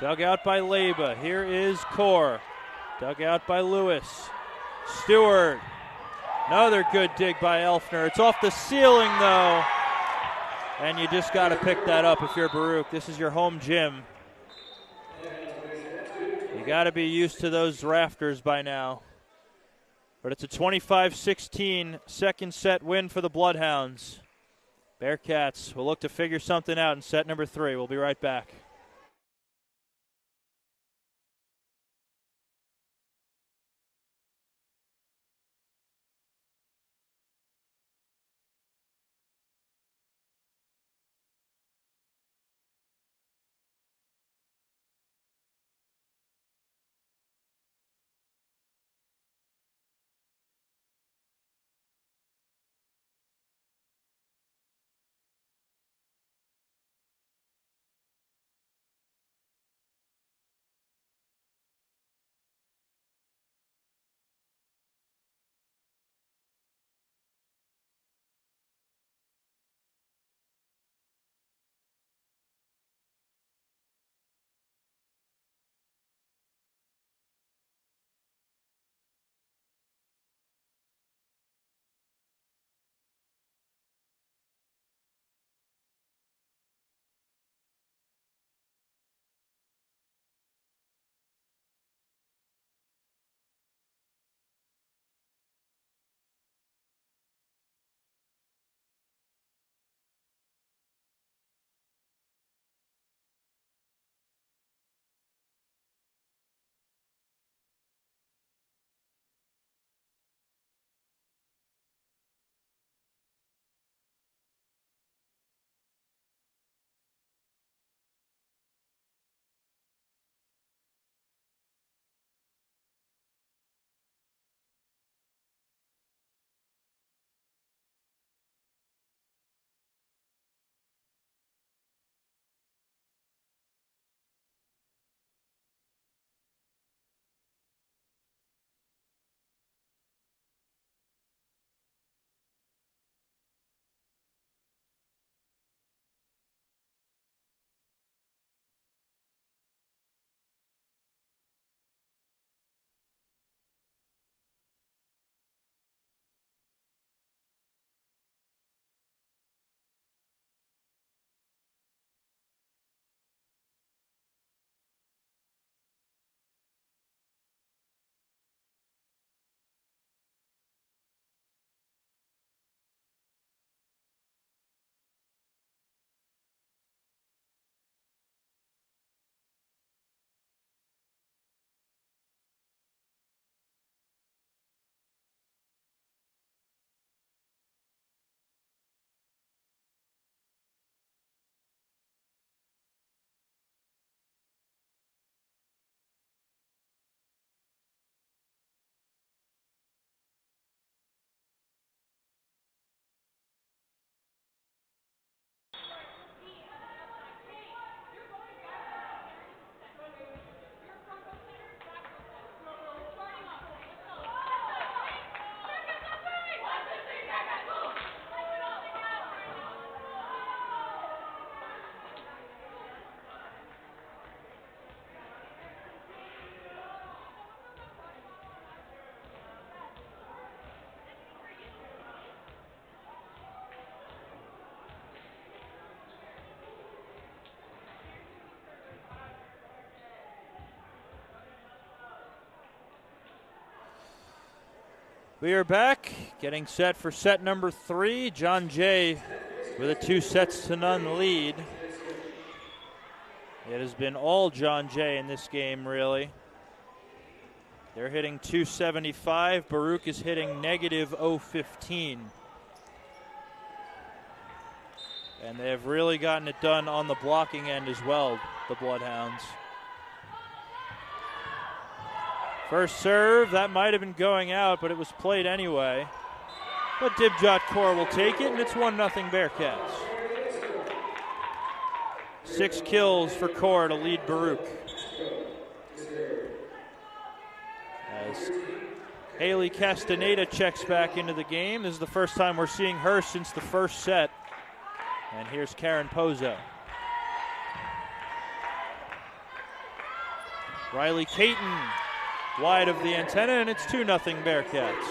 A: Dug out by Leba. Here is Core. Dug out by Lewis. Stewart. Another good dig by Elfner. It's off the ceiling, though. And you just got to pick that up if you're Baruch. This is your home gym. You got to be used to those rafters by now. But it's a 25-16 second set win for the Bloodhounds. Bearcats will look to figure something out in set number 3. We'll be right back. We are back, getting set for set number 3. John Jay with a 2-0 lead. It has been all John Jay in this game, really. They're hitting .275. Baruch is hitting negative .015. And they have really gotten it done on the blocking end as well, the Bloodhounds. First serve, that might have been going out, but it was played anyway. But Dibjot Kaur will take it, and it's 1-0 Bearcats. 6 kills for Kaur to lead Baruch. As Haley Castaneda checks back into the game. This is the first time we're seeing her since the first set. And here's Karen Pozo. Riley Caton wide of the antenna, and it's 2-0 Bearcats.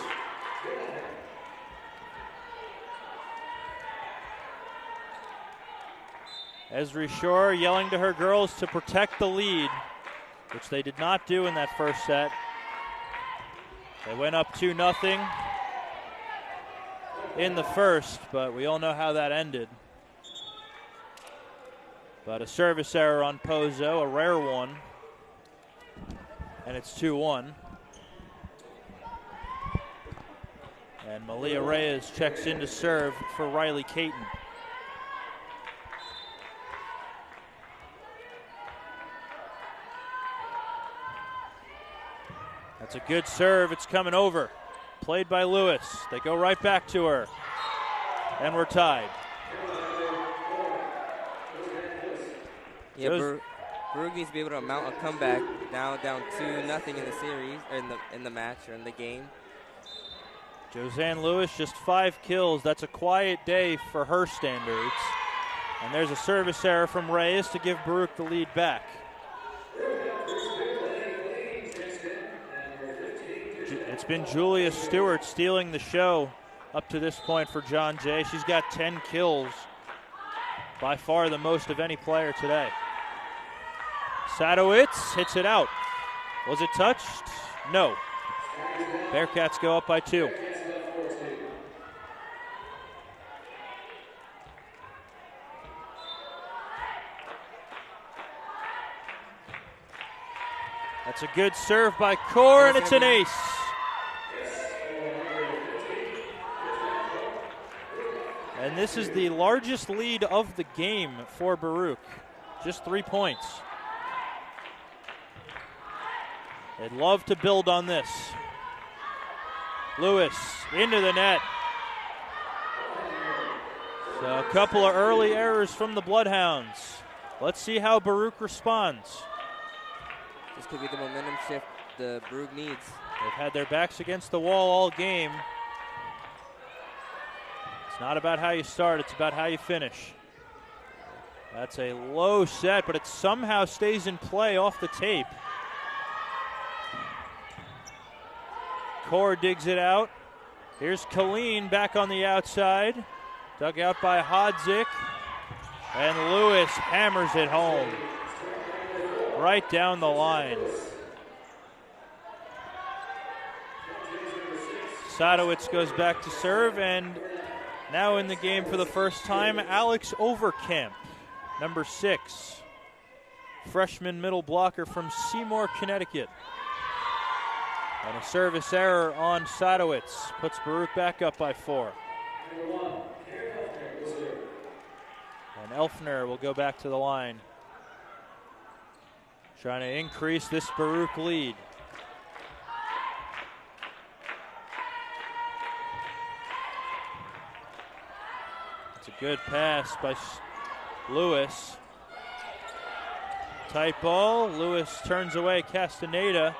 A: Esri Shore yelling to her girls to protect the lead, which they did not do in that first set. They went up 2-0 in the first, but we all know how that ended. But a service error on Pozo, a rare one, and it's 2-1. And Malia Reyes checks in to serve for Riley Caton. That's a good serve. It's coming over. Played by Lewis. They go right back to her. And we're tied.
B: Yeah, Baruch needs to be able to mount a comeback down 2-0 in the series, or in the match, or in the game.
A: Josanne Lewis, just 5 kills. That's a quiet day for her standards. And there's a service error from Reyes to give Baruch the lead back. It's been Julia Stewart stealing the show up to this point for John Jay. She's got 10 kills, by far the most of any player today. Sadowitz hits it out. Was it touched? No. Bearcats go up by 2. That's a good serve by Kaur, and it's an ace. And this is the largest lead of the game for Baruch. Just 3 points. They'd love to build on this. Lewis into the net. So a couple of early errors from the Bloodhounds. Let's see how Baruch responds.
B: This could be the momentum shift the Baruch needs.
A: They've had their backs against the wall all game. It's not about how you start, it's about how you finish. That's a low set, but it somehow stays in play off the tape. Kaur digs it out. Here's Colleen back on the outside. Dug out by Hodzik. And Lewis hammers it home. Right down the line. Sadowitz goes back to serve, and now in the game for the first time, Alex Overkamp, number 6. Freshman middle blocker from Seymour, Connecticut. And a service error on Sadowitz puts Baruch back up by 4. And Elfner will go back to the line, trying to increase this Baruch lead. It's a good pass by Lewis. Tight ball. Lewis turns away Castaneda.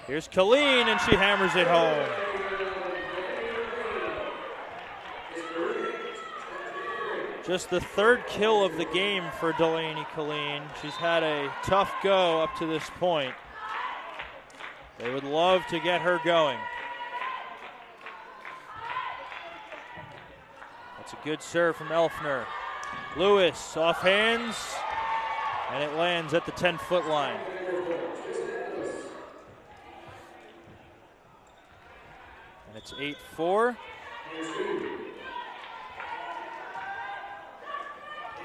A: Here's Colleen, and she hammers it home. Just the 3rd kill of the game for Delaney Colleen. She's had a tough go up to this point. They would love to get her going. That's a good serve from Elfner. Lewis off hands, and it lands at the 10-foot line. And it's 8-4.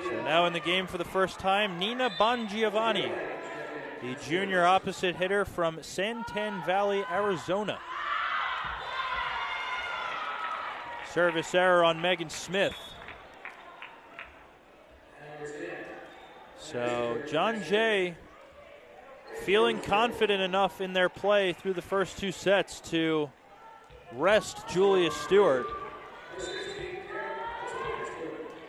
A: So now in the game for the first time, Nina Bongiovanni, the junior opposite hitter from Santan Valley, Arizona. Service error on Megan Smith. So John Jay feeling confident enough in their play through the first 2 sets to rest Julia Stewart.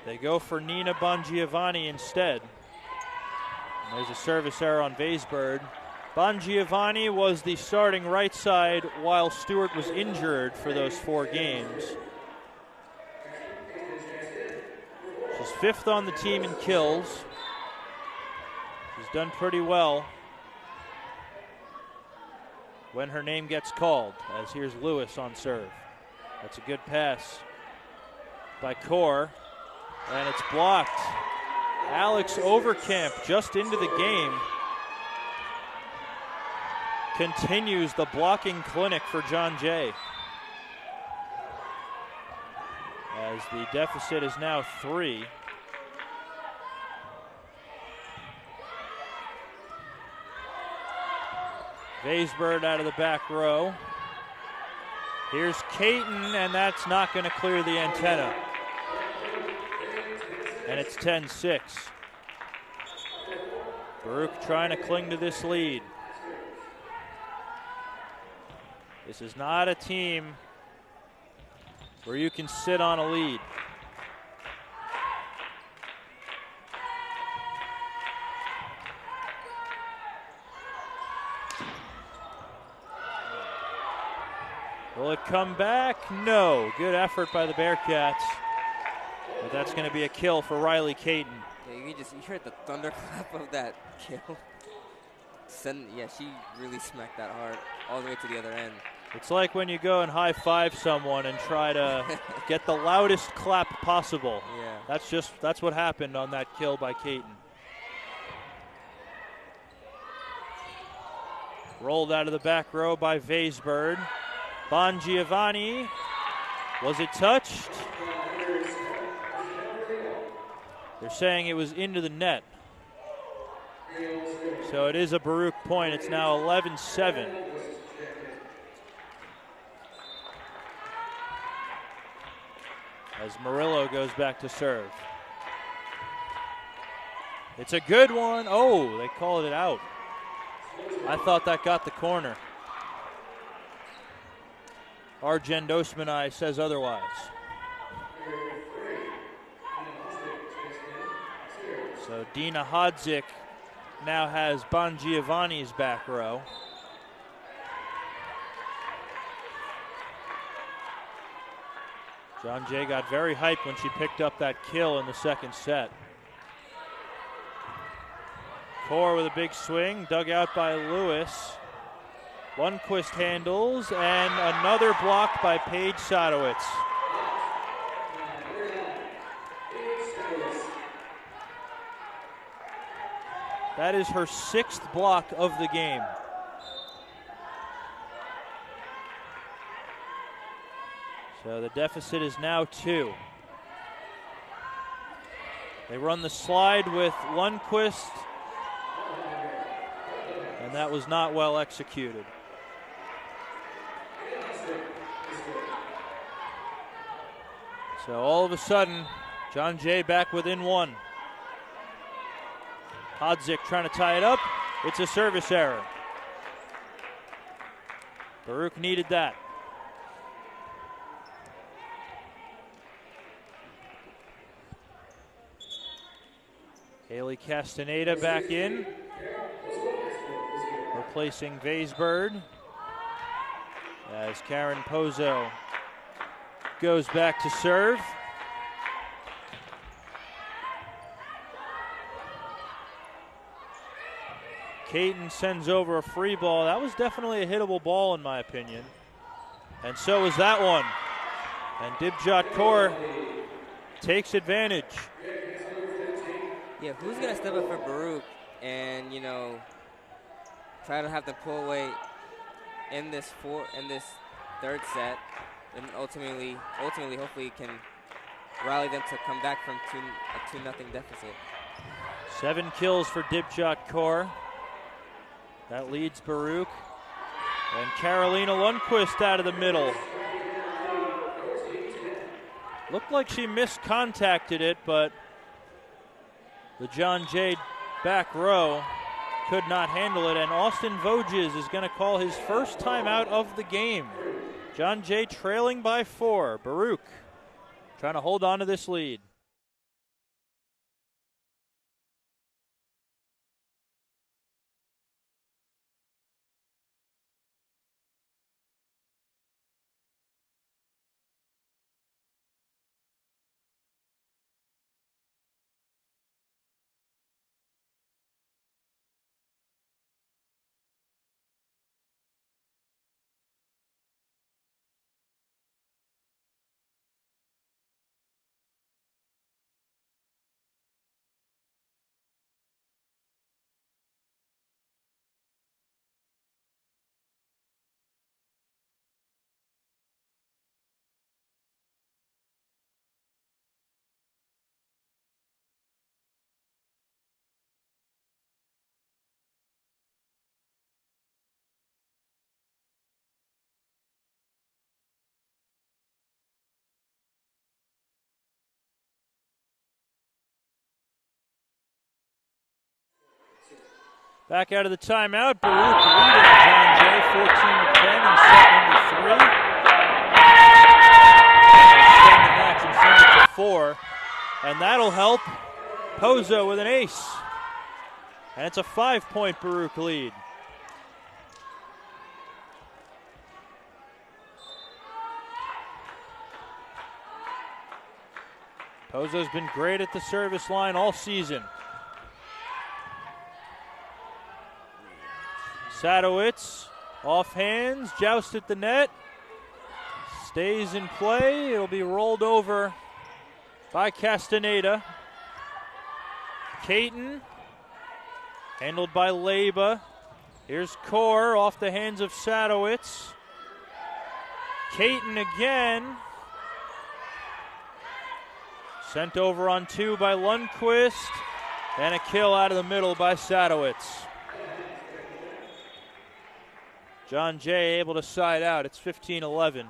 A: They go for Nina Bongiovanni instead. And there's a service error on Vaisberg. Bongiovanni was the starting right side while Stewart was injured for those 4 games. She's 5th on the team in kills. She's done pretty well when her name gets called, as here's Lewis on serve. That's a good pass by Kaur, and it's blocked. Alex Overkamp just into the game. Continues the blocking clinic for John Jay. As the deficit is now 3. Vaisberg out of the back row. Here's Caton, and that's not going to clear the antenna. And it's 10-6. Baruch trying to cling to this lead. This is not a team where you can sit on a lead. Will it come back? No. Good effort by the Bearcats. But that's going to be a kill for Riley Caton.
B: Yeah, you heard the thunderclap of that kill. She really smacked that hard all the way to the other end.
A: It's like when you go and high-five someone and try to get the loudest clap possible.
B: Yeah.
A: That's what happened on that kill by Caton. Rolled out of the back row by Vaisberg. Bongiovanni. Was it touched? They're saying it was into the net. So it is a Baruch point. It's now 11-7. As Murillo goes back to serve. It's a good one. Oh, they called it out. I thought that got the corner. Arjen Dosmanai says otherwise. So Dina Hodzik now has Bongiovanni's back row. John Jay got very hyped when she picked up that kill in the second set. Kaur with a big swing, dug out by Lewis. Lundqvist handles, and another block by Paige Sadowitz. That is her 6th block of the game. So the deficit is now 2. They run the slide with Lundqvist, and that was not well executed. So all of a sudden, John Jay back within 1. Hodzik trying to tie it up. It's a service error. Baruch needed that. Haley Castaneda back in, replacing Vaisberg, as Karen Pozo goes back to serve. Caton sends over a free ball. That was definitely a hittable ball in my opinion. And so is that one. And Dibjot Kaur takes advantage.
B: Yeah, who's going to step up for Baruch and, try to have them pull away in this third set, and ultimately, hopefully can rally them to come back from a 2-0 deficit.
A: 7 kills for Dibjot Kaur. That leads Baruch. And Carolina Lundqvist out of the middle. Looked like she miscontacted it, but the John Jay back row could not handle it, and Austin Voges is going to call his first timeout of the game. John Jay trailing by 4. Baruch trying to hold on to this lead. Back out of the timeout. Baruch leading John Jay 14-10 in set number 3. Extend the match and send it to 4. And that'll help Pozo with an ace. And it's a 5-point Baruch lead. Pozo's been great at the service line all season. Sadowitz, off hands, joust at the net. Stays in play. It'll be rolled over by Castaneda. Caton, handled by Leba. Here's Kaur off the hands of Sadowitz. Caton again. Sent over on 2 by Lundqvist. And a kill out of the middle by Sadowitz. John Jay able to side out. It's 15-11. And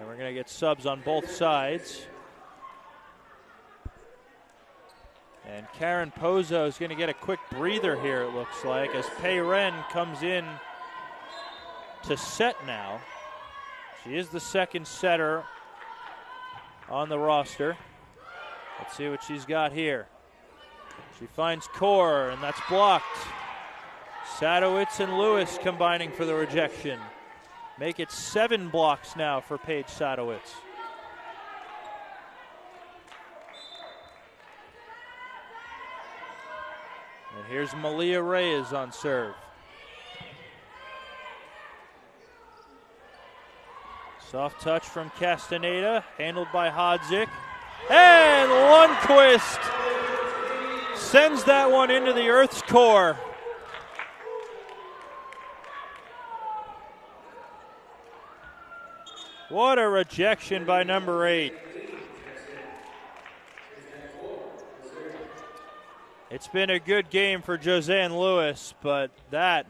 A: we're going to get subs on both sides. And Karen Pozo is going to get a quick breather here, it looks like, as Pei Ren comes in to set now. She is the second setter on the roster. Let's see what she's got here. She finds Kaur, and that's blocked. Sadowitz and Lewis combining for the rejection. Make it 7 blocks now for Paige Sadowitz. And here's Malia Reyes on serve. Soft touch from Castaneda, handled by Hodzik. And Lundqvist sends that one into the Earth's core. What a rejection by number 8. It's been a good game for Joseanne Lewis, but that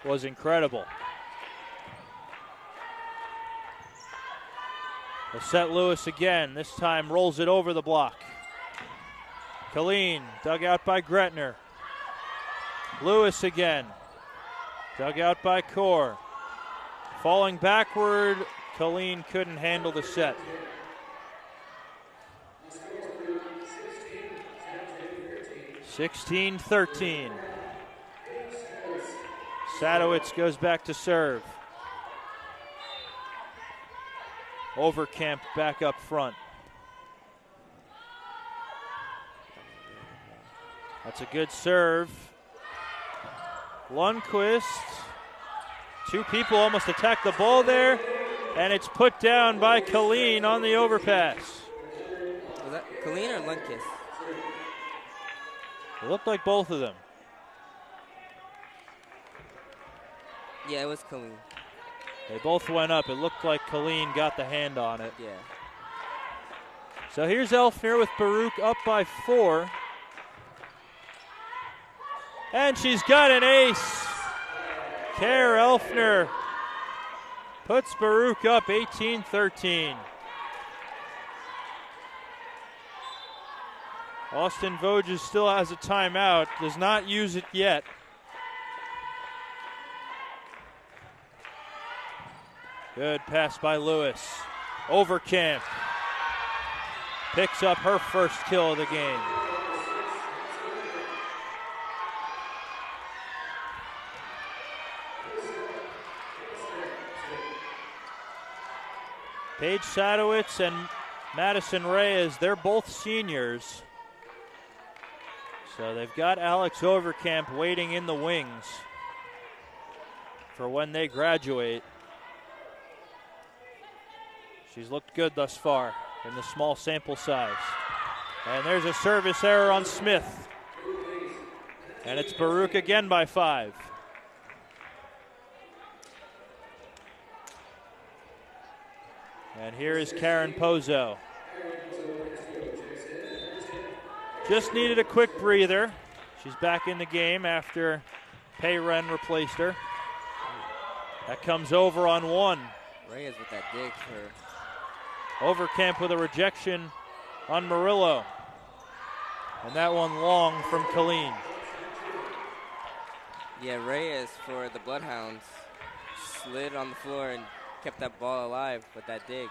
A: was incredible. They'll set Lewis again. This time rolls it over the block. Colleen dug out by Gretner. Lewis again. Dug out by Kaur. Falling backward, Colleen couldn't handle the set. (16-13). Sadowitz goes back to serve. Overkamp back up front. That's a good serve. Lundqvist. 2 people almost attacked the ball there, and it's put down by Colleen on the overpass.
B: Was that Colleen or Lundqvist?
A: It looked like both of them.
B: Yeah, it was Colleen.
A: They both went up. It looked like Colleen got the hand on it.
B: Yeah.
A: So here's Elfner with Baruch up by 4. And she's got an ace. Kerr Elfner puts Baruch up 18-13. Austin Voges still has a timeout, does not use it yet. Good pass by Lewis. Overkamp picks up her first kill of the game. Paige Sadowitz and Madison Reyes, they're both seniors. So they've got Alex Overkamp waiting in the wings for when they graduate. She's looked good thus far in the small sample size. And there's a service error on Smith. And it's Baruch again by 5. And here is Karen Pozo. Just needed a quick breather. She's back in the game after Pei Ren replaced her. That comes over on 1.
B: Reyes with that dig for
A: Overkamp with a rejection on Murillo. And that one long from Colleen.
B: Yeah, Reyes for the Bloodhounds slid on the floor and kept that ball alive with that dig.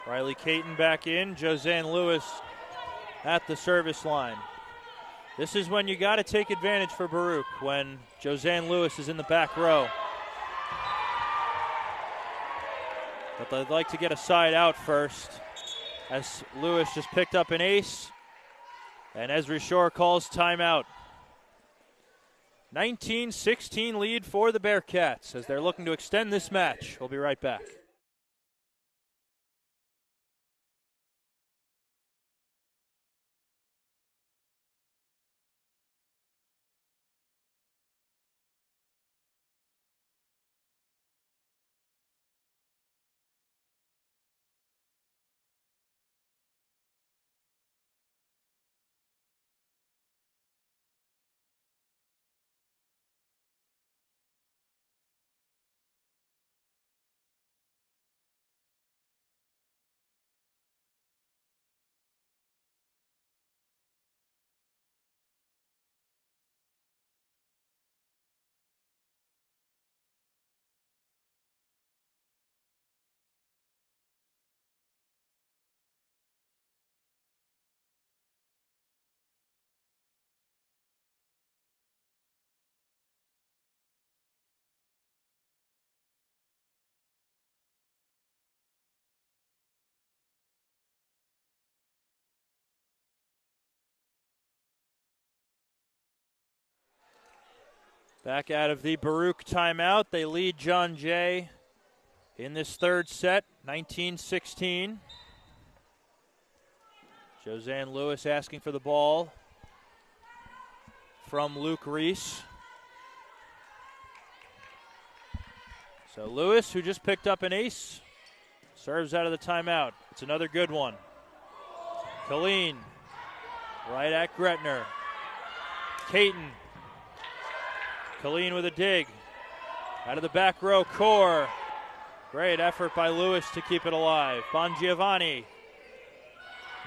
A: Riley Caton back in. Josanne Lewis at the service line. This is when you got to take advantage for Baruch, when Josanne Lewis is in the back row. But they'd like to get a side out first, as Lewis just picked up an ace, and Esri Shore calls timeout. 19-16 lead for the Bearcats as they're looking to extend this match. We'll be right back. Back out of the Baruch timeout. They lead John Jay in this third set, 19-16. Josanne Lewis asking for the ball from Luke Reese. So Lewis, who just picked up an ace, serves out of the timeout. It's another good one. Colleen right at Gretner. Caton. Colleen with a dig. Out of the back row, Core. Great effort by Lewis to keep it alive. Bongiovanni.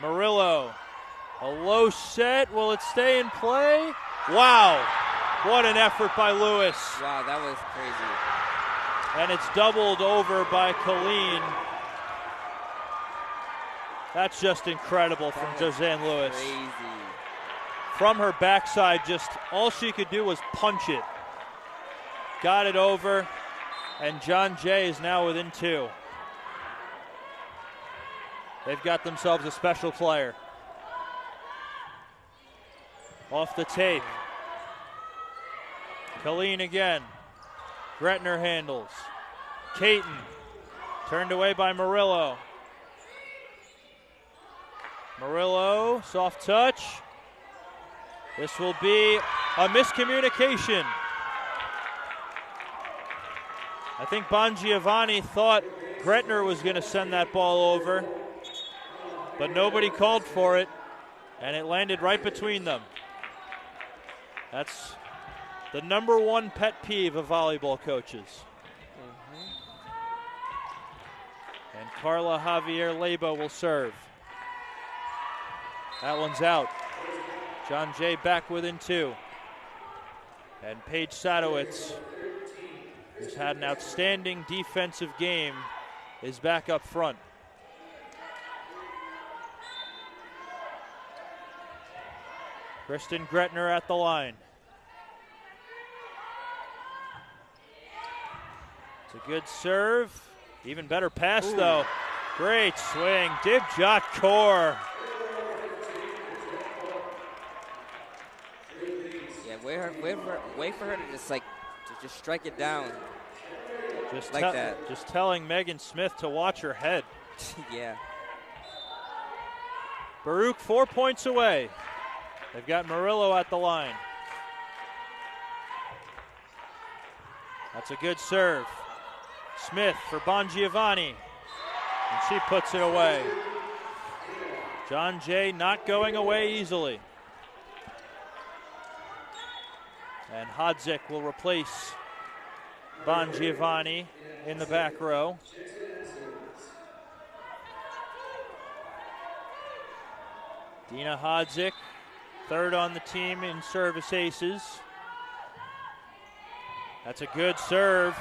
A: Murillo. A low set. Will it stay in play? Wow. What an effort by Lewis.
B: Wow, that was crazy.
A: And it's doubled over by Colleen. That's just incredible from Josanne Lewis.
B: Crazy.
A: From her backside, just all she could do was punch it. Got it over, and John Jay is now within two. They've got themselves a special player. Off the tape. Colleen again. Gretner handles. Caton. Turned away by Murillo. Murillo, soft touch. This will be a miscommunication. I think Bongiovanni thought Gretner was going to send that ball over, but nobody called for it, and it landed right between them. That's the number one pet peeve of volleyball coaches. And Carla Javier Lebo will serve. That one's out. John Jay back within two. And Paige Sadowitz, who's had an outstanding defensive game, is back up front. Kristen Gretner at the line. It's a good serve. Even better pass, though. Great swing. Dibjot Kaur.
B: Yeah, wait for her to just strike it down.
A: Just
B: like that.
A: Just telling Megan Smith to watch her head.
B: Yeah.
A: Baruch 4 points away. They've got Murillo at the line. That's a good serve. Smith for Bongiovanni. And she puts it away. John Jay not going away easily. And Hodzik will replace Bongiovanni in the back row. Dina Hodzik, third on the team in service aces. That's a good serve.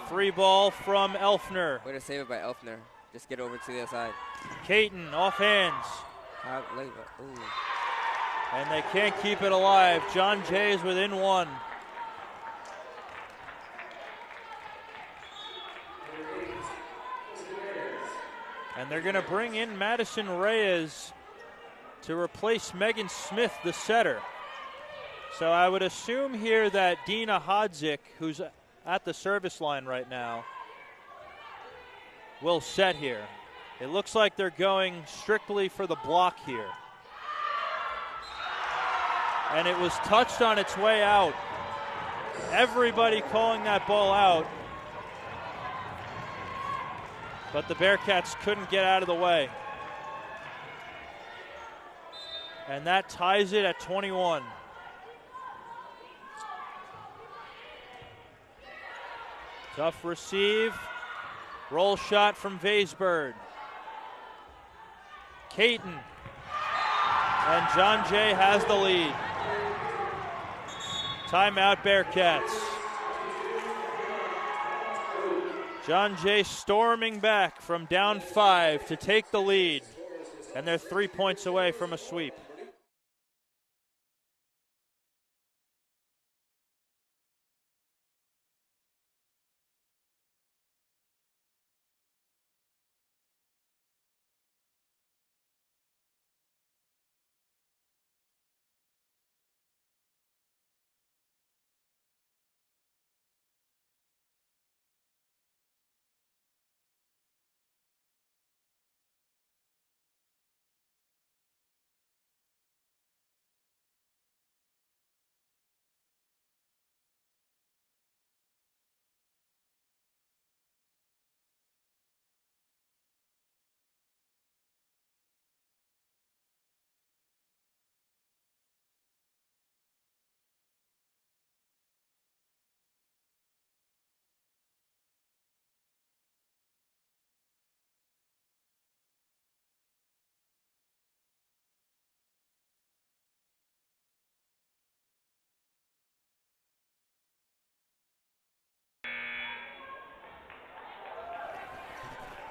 A: Free ball from Elfner.
B: Way to save it by Elfner. Just get over to the other side.
A: Caton off hands.
B: Ooh.
A: And they can't keep it alive. John Jay is within one. And they're going to bring in Madison Reyes to replace Megan Smith, the setter. So I would assume here that Dina Hodzik, who's at the service line right now, will set here. It looks like they're going strictly for the block here. And it was touched on its way out. Everybody calling that ball out. But the Bearcats couldn't get out of the way. And that ties it at 21. Tough receive. Roll shot from Vaisbird. Caton. And John Jay has the lead. Timeout Bearcats. John Jay storming back from down 5 to take the lead. And they're 3 points away from a sweep.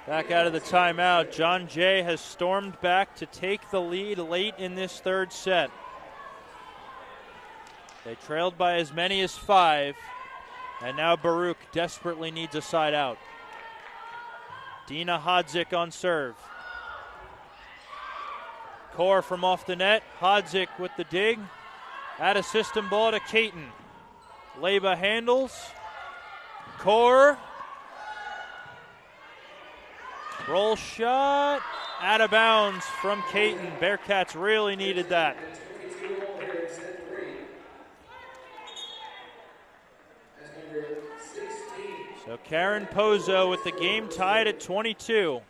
A: Back out of the timeout, John Jay has stormed back to take the lead late in this third set. They trailed by as many as 5, and now Baruch desperately needs a side out. Dina Hodzik on serve. Core from off the net, Hodzik with the dig. Add a system ball to Caton. Leba handles. Core. Roll shot, out of bounds from Caton. Bearcats really needed that. So Karen Pozo with the game tied at 22.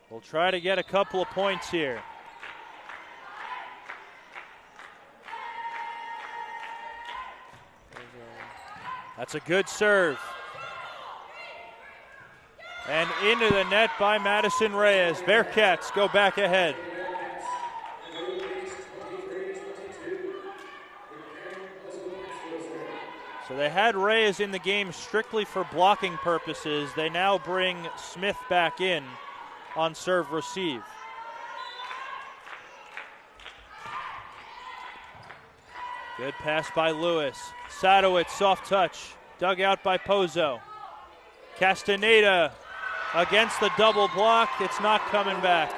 A: We'll try to get a couple of points here. That's a good serve. And into the net by Madison Reyes. Bearcats go back ahead. So they had Reyes in the game strictly for blocking purposes. They now bring Smith back in on serve receive. Good pass by Lewis. Sadowitz, soft touch. Dug out by Pozo. Castaneda against the double block. It's not coming back.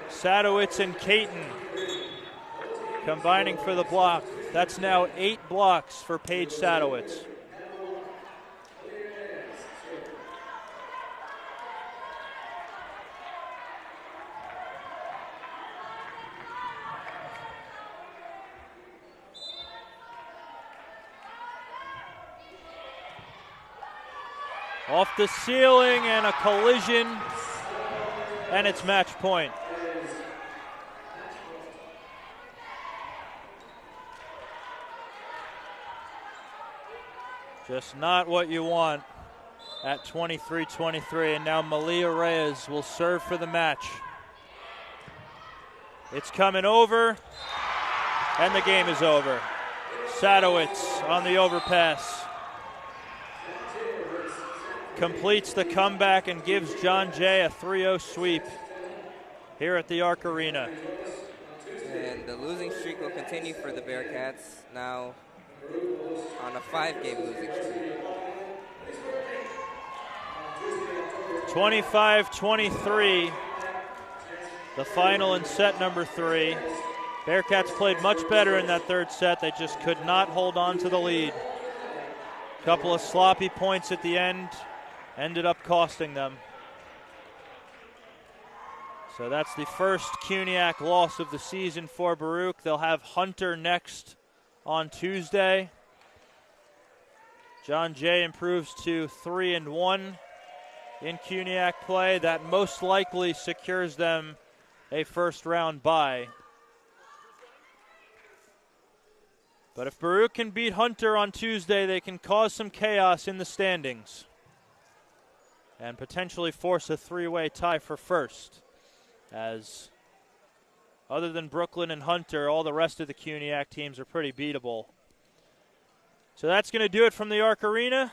A: Sadowitz and Caton combining for the block. That's now 8 blocks for Paige Sadowitz. Off the ceiling and a collision, and it's match point. Just not what you want at 23-23. And now Malia Reyes will serve for the match. It's coming over, and the game is over. Sadowitz on the overpass completes the comeback and gives John Jay a 3-0 sweep here at the Arc Arena.
B: And the losing streak will continue for the Bearcats, now on a 5-game losing streak.
A: 25-23, the final in set number 3. Bearcats played much better in that third set. They just could not hold on to the lead. A couple of sloppy points at the end ended up costing them. So that's the first CUNYAC loss of the season for Baruch. They'll have Hunter next on Tuesday. John Jay improves to 3-1 in CUNYAC play. That most likely secures them a first-round bye. But if Baruch can beat Hunter on Tuesday, they can cause some chaos in the standings and potentially force a 3-way tie for first, as other than Brooklyn and Hunter, all the rest of the CUNYAC teams are pretty beatable. So that's going to do it from the Arc Arena.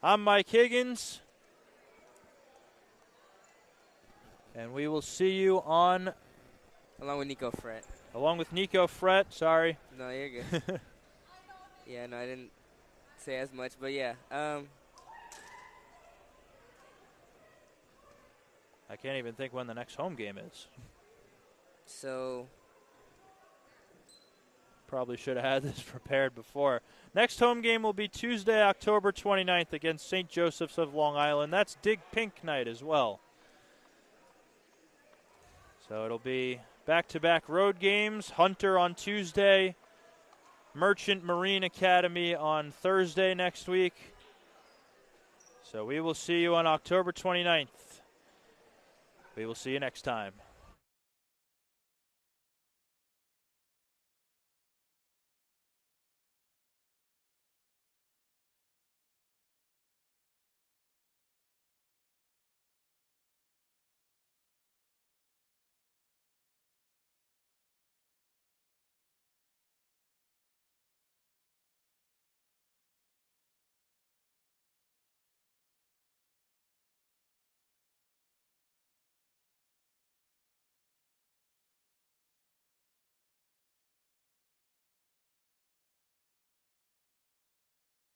A: I'm Mike Higgins, and we will see you on...
B: Along with Nico Fret.
A: Along with Nico Fret, sorry.
B: No, you're good. Yeah, no, I didn't say as much, but yeah.
A: I can't even think when the next home game is.
B: So...
A: Probably should have had this prepared before. Next home game will be Tuesday, October 29th against St. Joseph's of Long Island. That's Dig Pink night as well. So it'll be back-to-back road games. Hunter on Tuesday, Merchant Marine Academy on Thursday next week. So we will see you on October 29th. We will see you next time.